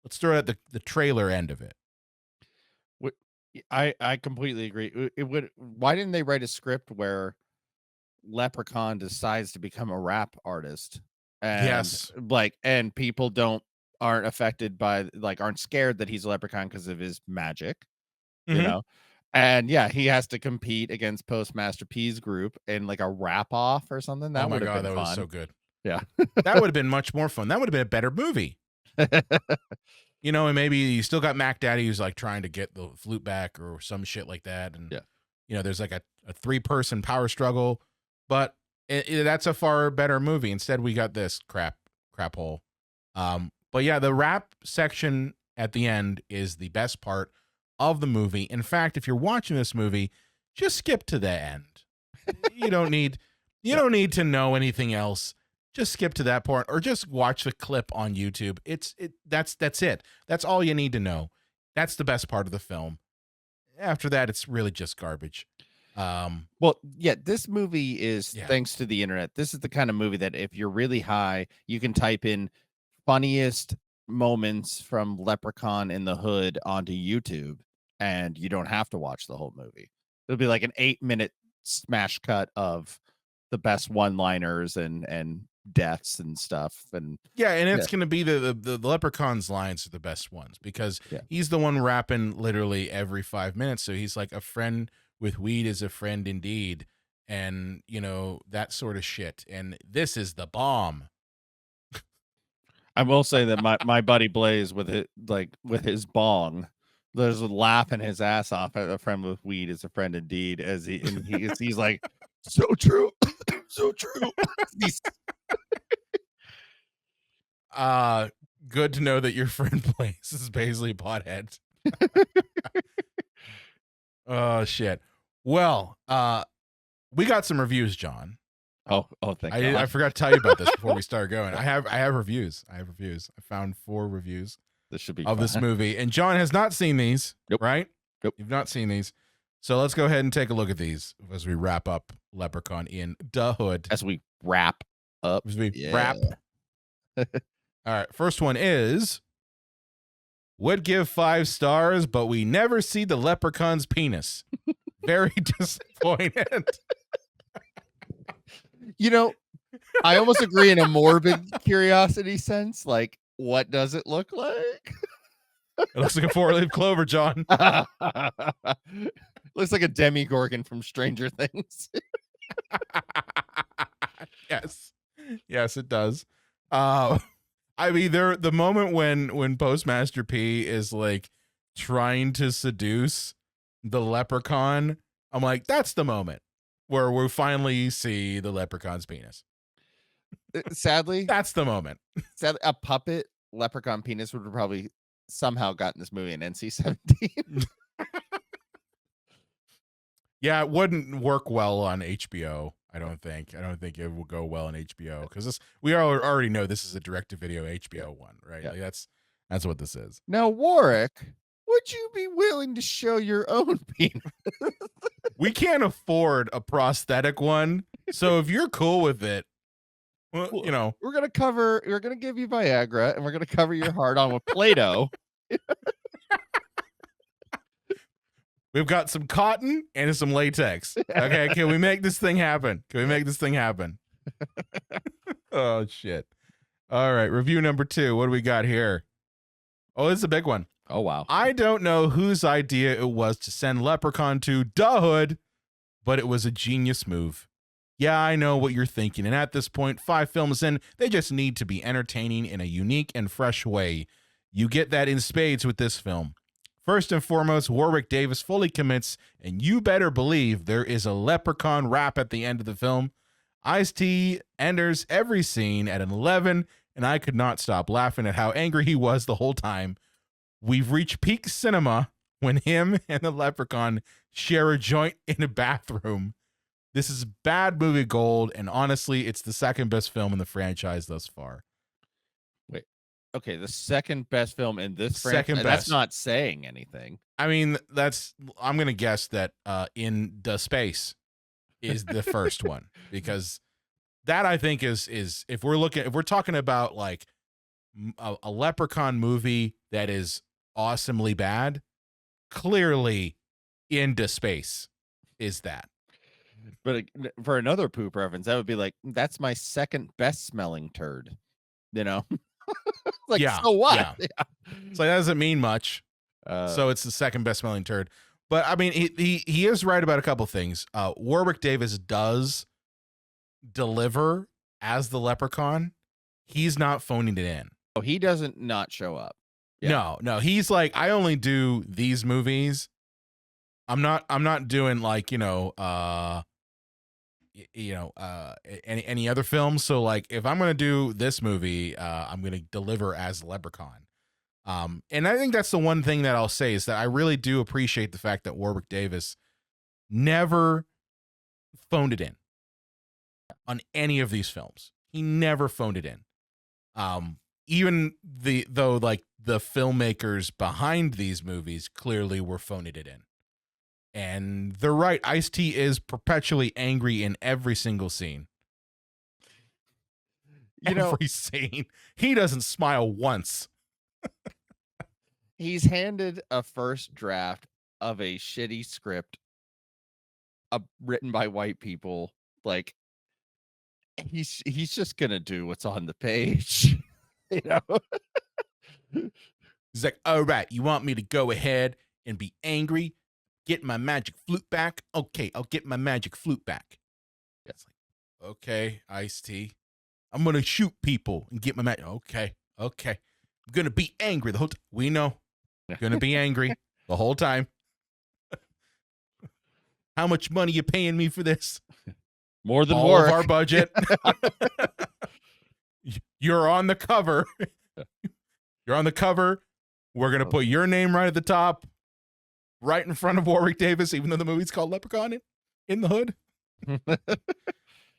Let's throw it at the trailer end of it. I completely agree. It would. Why didn't they write a script where Leprechaun decides to become a rap artist? And Yes. and people aren't affected by, like, aren't scared that he's a leprechaun because of his magic, you know? And yeah, he has to compete against Postmaster P's group in like a rap off or something. That would have been that fun. was so good. Yeah. That would have been much more fun. That would have been a better movie. You know, and maybe you still got Mac Daddy who's like trying to get the flute back or some shit like that. And, you know, there's like a 3-person power struggle, but that's a far better movie. Instead, we got this crap hole. But yeah, the rap section at the end is the best part of the movie. In fact, if you're watching this movie, just skip to the end. You don't need to know anything else. Just skip to that part or just watch the clip on YouTube. That's it. That's all you need to know. That's the best part of the film. After that, it's really just garbage. Well, yeah, this movie is, thanks to the internet, this is the kind of movie that if you're really high, you can type in funniest moments from Leprechaun in the Hood onto YouTube, and you don't have to watch the whole movie. It'll be like an 8-minute smash cut of the best one-liners and deaths and stuff. And it's going to be the Leprechaun's lines are the best ones because he's the one rapping literally every 5 minutes. So he's like, a friend with weed is a friend indeed. And, you know, that sort of shit. And this is the bomb. I will say that my buddy Blaze with his bong, there's laughing his ass off at a friend with weed is a friend indeed, as he's like, so true. So true. Good to know that your friend Blaze is basically a pothead. Oh shit. Well, we got some reviews, John. Oh, thank God. I forgot to tell you about this before we start going. I have reviews. I found 4 reviews. This should be of fun. This movie, and John has not seen these. Nope. Right? Nope. You've not seen these. So let's go ahead and take a look at these as we wrap up Leprechaun in the Hood. As we wrap up. Wrap. All right. First one is, would give 5 stars, but we never see the leprechaun's penis. Very disappointed. You know, I almost agree in a morbid curiosity sense. Like, what does it look like? It looks like a 4-leaf clover, John. Looks like a Demogorgon from Stranger Things. Yes, it does. I mean, the moment when Postmaster P is like trying to seduce the leprechaun, I'm like, that's the moment where we finally see the leprechaun's penis. Sadly, that's the moment. Sadly, a puppet leprechaun penis would have probably somehow gotten this movie an NC-17. Yeah, it wouldn't work well on HBO. I don't think it will go well on HBO because we already know this is a direct-to-video HBO one, right? Yeah. Like that's what this is. Now, Warwick, would you be willing to show your own penis? We can't afford a prosthetic one, so if you're cool with it, well, you know, we're gonna give you Viagra, and we're gonna cover your heart on with Play-Doh. We've got some cotton and some latex. Okay, can we make this thing happen? Oh shit! All right, review number 2. What do we got here? Oh, this is a big one. Oh wow! I don't know whose idea it was to send Leprechaun to the Hood, but it was a genius move. Yeah, I know what you're thinking, and at this point, 5 films in, they just need to be entertaining in a unique and fresh way. You get that in spades with this film. First and foremost, Warwick Davis fully commits, and you better believe there is a leprechaun rap at the end of the film. Ice-T enters every scene at an 11, and I could not stop laughing at how angry he was the whole time. We've reached peak cinema when him and the leprechaun share a joint in a bathroom. This is bad movie gold, and honestly, it's the second best film in the franchise thus far. Wait. Okay, the second best film in this Second franchise. That's best. not saying anything. I mean, I'm gonna guess that In the Space is the first one, because that I think is if we're talking about like a leprechaun movie that is awesomely bad, clearly Into Space is that. But for another poop reference, that would be like, that's my second best smelling turd. You know? Like, Yeah, so what? yeah. So that doesn't mean much. Uh, So it's the second best smelling turd. But I mean, he is right about a couple things. Warwick Davis does deliver as the leprechaun. He's not phoning it in. oh, he doesn't not show up. Yeah. No. He's like, I only do these movies. I'm not doing like, any other films. So like, if I'm gonna do this movie, I'm gonna deliver as Leprechaun. And I think that's the one thing that I'll say is that I really do appreciate the fact that Warwick Davis never phoned it in on any of these films. He never phoned it in. Even though the filmmakers behind these movies clearly were phoning it in. And they're right. Ice-T is perpetually angry in every single scene. Every scene. He doesn't smile once. He's handed a first draft of a shitty script written by white people. Like, he's just gonna do what's on the page. You know? He's like, all right, you want me to go ahead and be angry? Get my magic flute back? Okay, I'll get my magic flute back. It's like, okay, Ice-T. I'm going to shoot people and get my magic. Okay. I'm going to be angry the whole time. We know. Going to be angry the whole time. How much money you paying me for this? More than all work. of our budget. You're on the cover. You're on the cover. We're going to put your name right at the top, right in front of Warwick Davis, even though the movie's called Leprechaun in the Hood.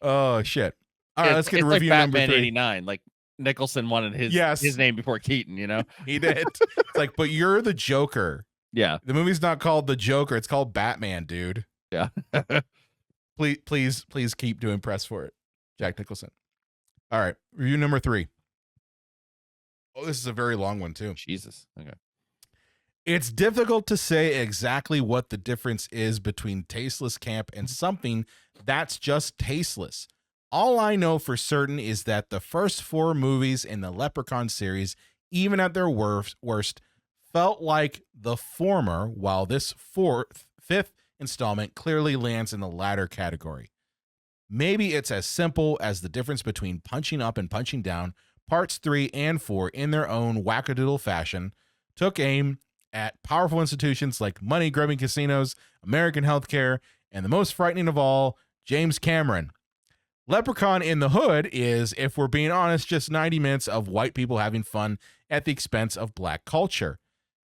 Oh, shit. All right, let's get a review like number Batman 3. 89. Like, Nicholson wanted his name before Keaton, you know? He did. It's like, but you're the Joker. Yeah. The movie's not called The Joker. It's called Batman, dude. Yeah. Please keep doing press for it, Jack Nicholson. All right, review number 3. Oh, this is a very long one, too. Jesus. Okay. It's difficult to say exactly what the difference is between tasteless camp and something that's just tasteless. All I know for certain is that the first 4 movies in the Leprechaun series, even at their worst, felt like the former, while this 5th installment clearly lands in the latter category. Maybe it's as simple as the difference between punching up and punching down. Parts 3 and 4, in their own wackadoodle fashion, took aim at powerful institutions like money-grubbing casinos, American healthcare, and the most frightening of all, James Cameron. Leprechaun in the Hood is, if we're being honest, just 90 minutes of white people having fun at the expense of black culture.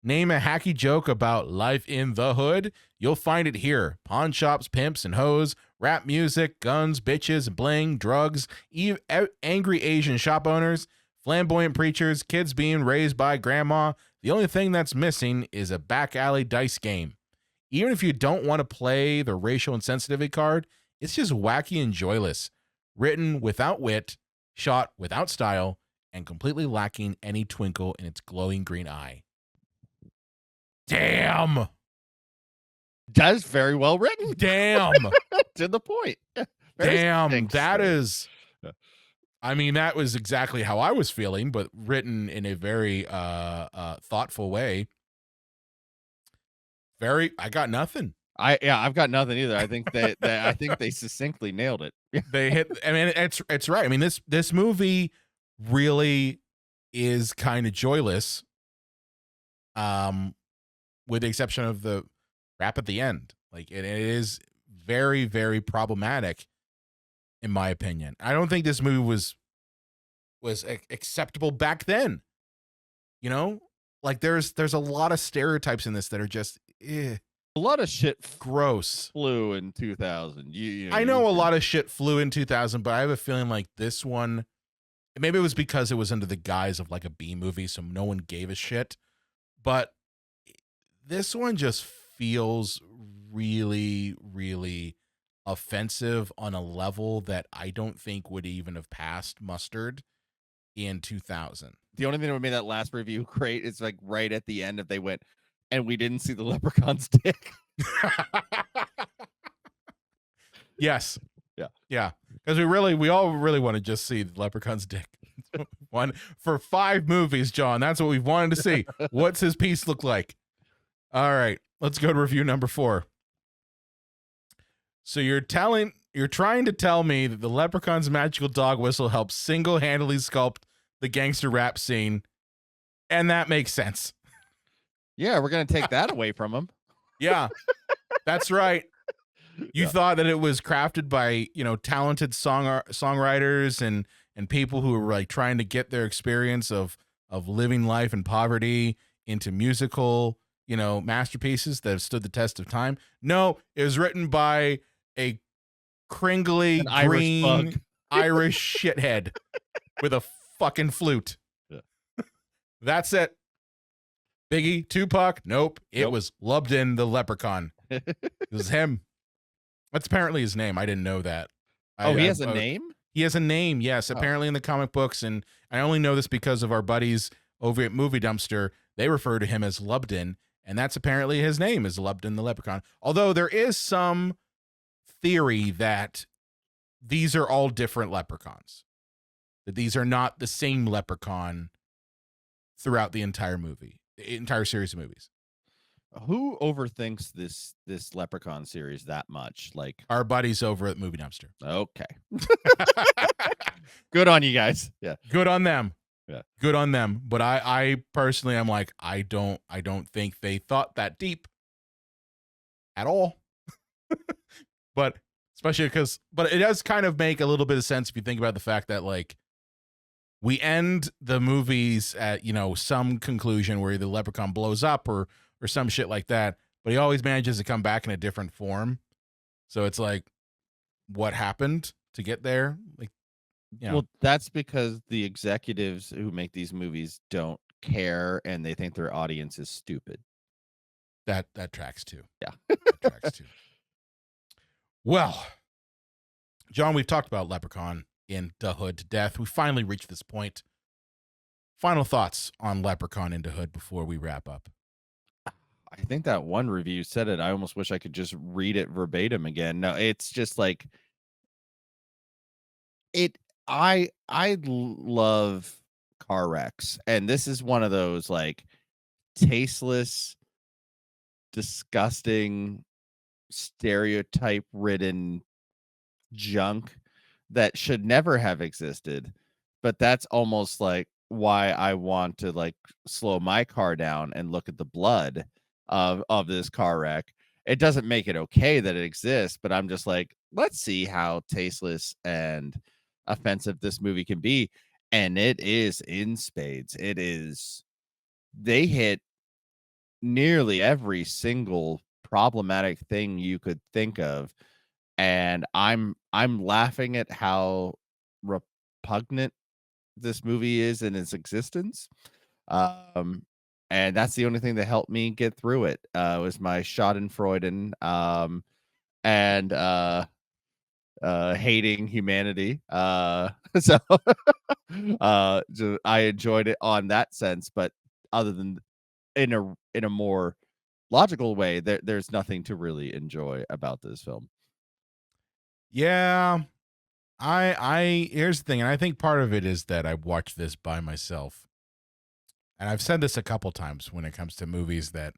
Name a hacky joke about life in the hood, you'll find it here. Pawn shops, pimps, and hoes, rap music, guns, bitches, bling, drugs, angry Asian shop owners, flamboyant preachers, kids being raised by grandma. The only thing that's missing is a back alley dice game. Even if you don't want to play the racial insensitivity card, it's just wacky and joyless. Written without wit, shot without style, and completely lacking any twinkle in its glowing green eye. Damn. That's very well written. Damn. To the point. Damn. That is. I mean, that was exactly how I was feeling, but written in a very thoughtful way. I got nothing. I've got nothing either. I think I think they succinctly nailed it. They hit. I mean, it's right. I mean, this movie really is kind of joyless. With the exception of the rap at the end. Like it is very, very problematic, in my opinion. I don't think this movie was acceptable back then. You know, like there's a lot of stereotypes in this that are just A lot of shit gross. flew in 2000. I know a lot of shit flew in 2000, but I have a feeling like this one, maybe it was because it was under the guise of like a B movie, so no one gave a shit. But this one just feels really, really offensive on a level that I don't think would even have passed mustard in 2000. The only thing that made that last review great is like right at the end, if they went, and we didn't see the leprechaun's dick. Yes. Yeah. Yeah. Because we all really want to just see the leprechaun's dick. One for 5 movies, John. That's what we've wanted to see. What's his piece look like? All right. Let's go to review number 4. So you're trying to tell me that the leprechaun's magical dog whistle helps single-handedly sculpt the gangster rap scene, and that makes sense. Yeah, we're gonna take that away from him. Yeah, that's right. You thought that it was crafted by, talented songwriters and people who were like trying to get their experience of living life in poverty into musical, masterpieces that have stood the test of time. No, it was written by a cringly green Irish shithead with a fucking flute. Yeah. That's it. Biggie, Tupac, nope. It was Lubden the Leprechaun. It was him. That's apparently his name. I didn't know that. He has a name? He has a name, yes, apparently in the comic books. And I only know this because of our buddies over at Movie Dumpster. They refer to him as Lubden, and that's apparently his name, is Lubden the Leprechaun. Although there is some theory that these are all different leprechauns, that these are not the same leprechaun throughout the entire series of movies. Who overthinks this Leprechaun series that much? Like our buddies over at Movie Dumpster. Okay. Good on you guys. Yeah. Good on them. Yeah. Good on them. But I personally am like, I don't think they thought that deep at all. But especially but it does kind of make a little bit of sense if you think about the fact that like we end the movies at, some conclusion where the leprechaun blows up or some shit like that, but he always manages to come back in a different form. So it's like, what happened to get there? Like, Well, that's because the executives who make these movies don't care and they think their audience is stupid. That tracks too. Yeah. That tracks too. Well, John, we've talked about Leprechaun in Da Hood to death. We finally reached this point. Final thoughts on Leprechaun in Da Hood before we wrap up. I think that one review said it. I almost wish I could just read it verbatim again. No, it's just like I love car wrecks, and this is one of those like tasteless, disgusting, stereotype ridden junk that should never have existed. But that's almost like why I want to like slow my car down and look at the blood of this car wreck. It doesn't make it okay that it exists, but I'm just like, let's see how tasteless and offensive this movie can be. And it is in spades. They hit nearly every single problematic thing you could think of. And I'm laughing at how repugnant this movie is in its existence. And that's the only thing that helped me get through it. Was my Schadenfreude and hating humanity. So I enjoyed it on that sense, but other than in a more logical way, there's nothing to really enjoy about this film. Yeah. Here's the thing, and I think part of it is that I watched this by myself. And I've said this a couple times when it comes to movies that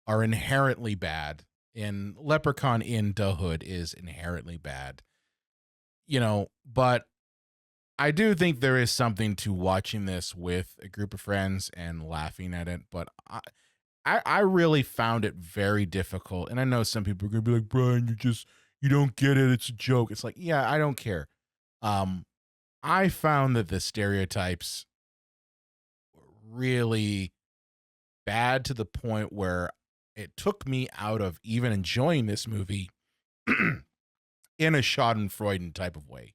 are inherently bad. And Leprechaun in Da Hood is inherently bad. But I do think there is something to watching this with a group of friends and laughing at it. But I really found it very difficult. And I know some people are going to be like, Brian, you don't get it. It's a joke. It's like, yeah, I don't care. I found that the stereotypes really bad to the point where it took me out of even enjoying this movie in a Schadenfreude type of way.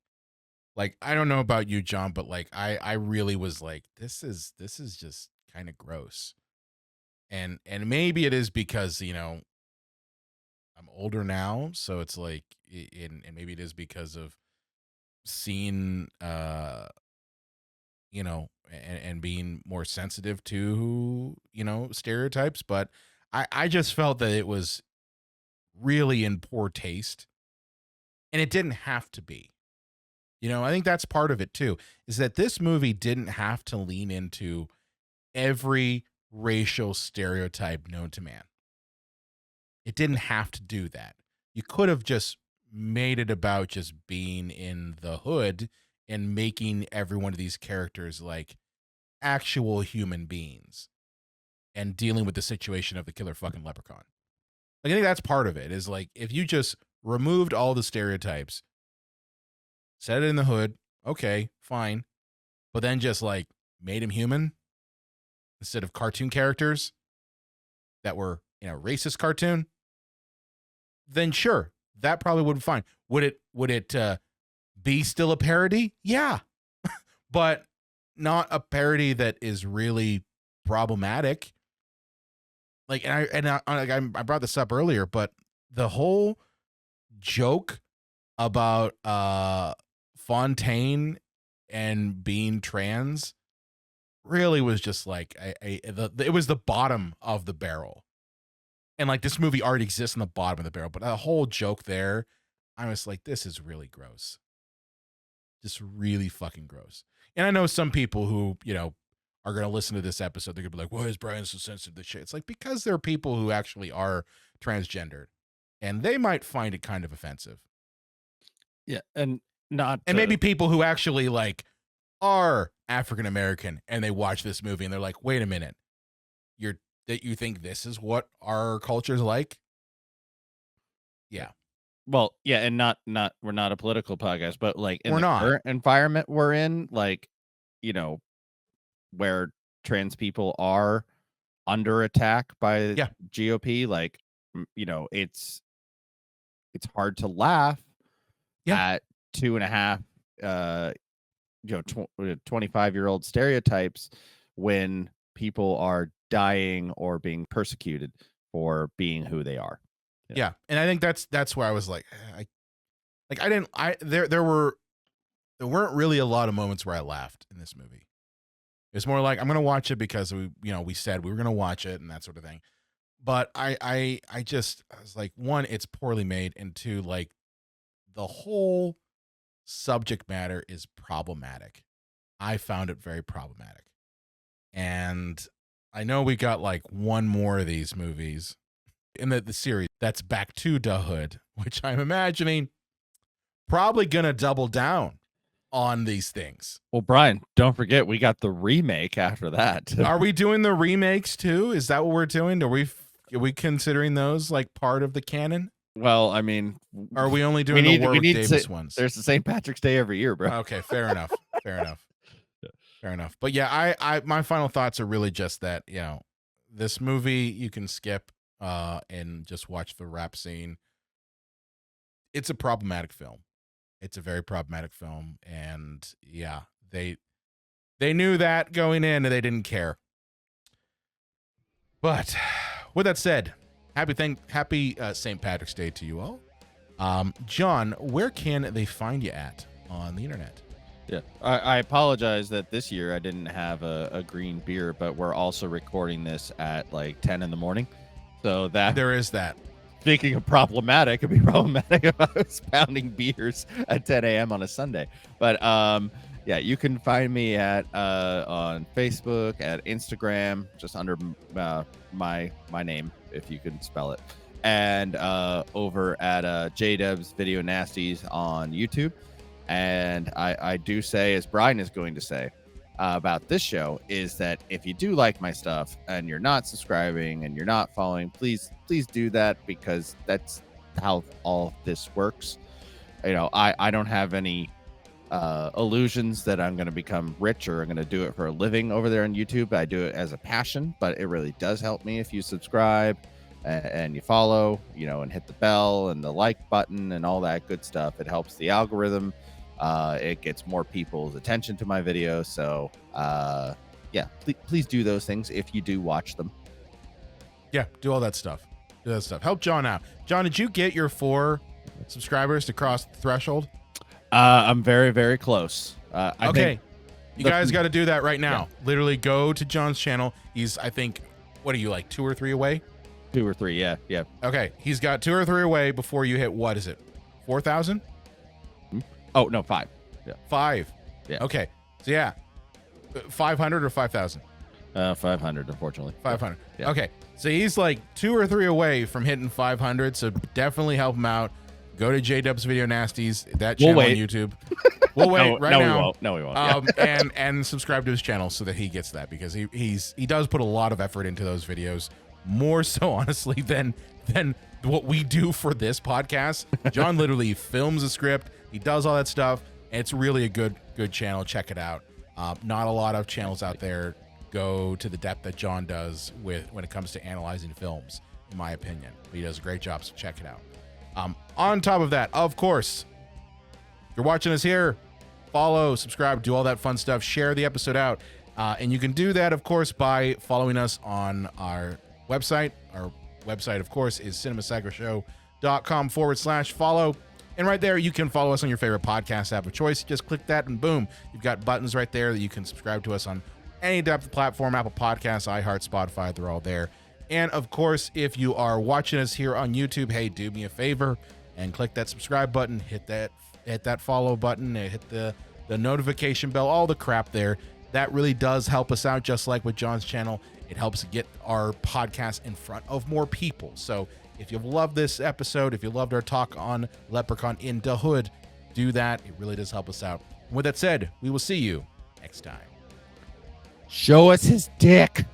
Like, I don't know about you, John, but like I really was like, this is just kind of gross. And maybe it is because, you know, I'm older now, so it's like and maybe it is because of seeing you know, and being more sensitive to, you know, stereotypes, but I just felt that it was really in poor taste, and it didn't have to be. You know, I think that's part of it too, is that this movie didn't have to lean into every racial stereotype known to man. It didn't have to do that. You could have just made it about just being in the hood and making every one of these characters like actual human beings and dealing with the situation of the killer fucking leprechaun. Like, I think that's part of it, is like if you just removed all the stereotypes, set it in the hood, okay, fine, but then just like made him human instead of cartoon characters that were, you know, racist cartoon, then sure, that probably would be fine. Would it be still a parody? Yeah, but not a parody that is really problematic. Like, I brought this up earlier, but the whole joke about Fontaine and being trans really was just like it was the bottom of the barrel. And like this movie already exists in the bottom of the barrel, but a whole joke there, I was like, this is really gross. Just really fucking gross. And I know some people who, you know, are going to listen to this episode, they're going to be like, why is Brian so sensitive to this shit? It's like, because there are people who actually are transgendered and they might find it kind of offensive. Yeah. And not, and maybe people who actually like are African American and they watch this movie and they're like, wait a minute, you think this is what our culture is like? Yeah. well, yeah. And not, we're not a political podcast, but like in We're the not. current environment we're in, like, you know, where trans people are under attack by Yeah. GOP, like, you know, it's hard to laugh at 2.5 you know 25-year-old stereotypes when people are dying or being persecuted for being who they are. Yeah. And I think that's where I was like, there weren't really a lot of moments where I laughed in this movie. It's more like I'm gonna watch it because we said we were gonna watch it and that sort of thing. But I was like, one, it's poorly made, and two, like the whole subject matter is problematic. I found it very problematic. And I know we got like one more of these movies in the series that's back to the hood, which I'm imagining probably gonna double down on these things. Well, Brian, don't forget we got the remake after that. Are we doing the remakes too? Is that what we're doing? Are we considering those like part of the canon? Well, I mean, Or are we only doing the Warwick Davis ones? There's the St. Patrick's Day every year, bro. Okay, fair enough. Fair enough. But yeah, I my final thoughts are really just that, you know, this movie you can skip and just watch the rap scene. It's a problematic film. It's a very problematic film, and yeah, they knew that going in and they didn't care. But with that said, happy St. Patrick's Day to you all. John, where can they find you at on the internet? Yeah, I apologize that this year I didn't have a green beer, but we're also recording this at like 10 in the morning. So that there is that. Speaking of problematic, it'd be problematic if I was pounding beers at 10 a.m. on a Sunday. But yeah, you can find me at on Facebook, at Instagram, just under my name, if you can spell it, and over at JDubs Video Nasties on YouTube. And I do say, as Brian is going to say about this show, is that if you do like my stuff and you're not subscribing and you're not following, please do that, because that's how all this works. You know, I don't have any illusions that I'm going to become rich or I'm going to do it for a living over there on YouTube. I do it as a passion, but it really does help me if you subscribe and you follow, and hit the bell and the like button and all that good stuff. It helps the algorithm. It gets more people's attention to my videos. So, yeah, please do those things if you do watch them. Yeah, do all that stuff. Help John out. John, did you get your 4 subscribers to cross the threshold? I'm very, very close. Okay. You guys got to do that right now. Yeah. Literally go to John's channel. He's, I think, what are you, like 2 or 3 away? 2 or 3, yeah. Okay, he's got 2 or 3 away before you hit, what is it, 4,000? Oh, no, 5. Yeah. 5. Yeah. Okay, so yeah, 500 or 5,000? 500, unfortunately. 500. Yeah. Okay, so he's like 2 or 3 away from hitting 500, so definitely help him out. Go to J-Dub's Video Nasties, that channel on YouTube. We'll wait right now. We won't. And subscribe to his channel so that he gets that, because he does put a lot of effort into those videos, more so honestly than what we do for this podcast. John literally films a script, he does all that stuff, and it's really a good channel. Check it out. Not a lot of channels out there go to the depth that John does when it comes to analyzing films, in my opinion. He does a great job, so check it out. On top of that, of course, if you're watching us here, follow, subscribe, do all that fun stuff, share the episode out. And you can do that, of course, by following us on our website. Our website, of course, is cinemasacrashow.com/follow. And right there, you can follow us on your favorite podcast app of choice. Just click that and boom, you've got buttons right there that you can subscribe to us on any type of platform, Apple Podcasts, iHeart, Spotify, they're all there. And of course, if you are watching us here on YouTube, hey, do me a favor and click that subscribe button, hit that follow button, and hit the notification bell, all the crap there. That really does help us out, just like with John's channel. It helps get our podcast in front of more people. So if you've loved this episode, if you loved our talk on Leprechaun in the Hood, do that. It really does help us out. And with that said, we will see you next time. Show us his dick.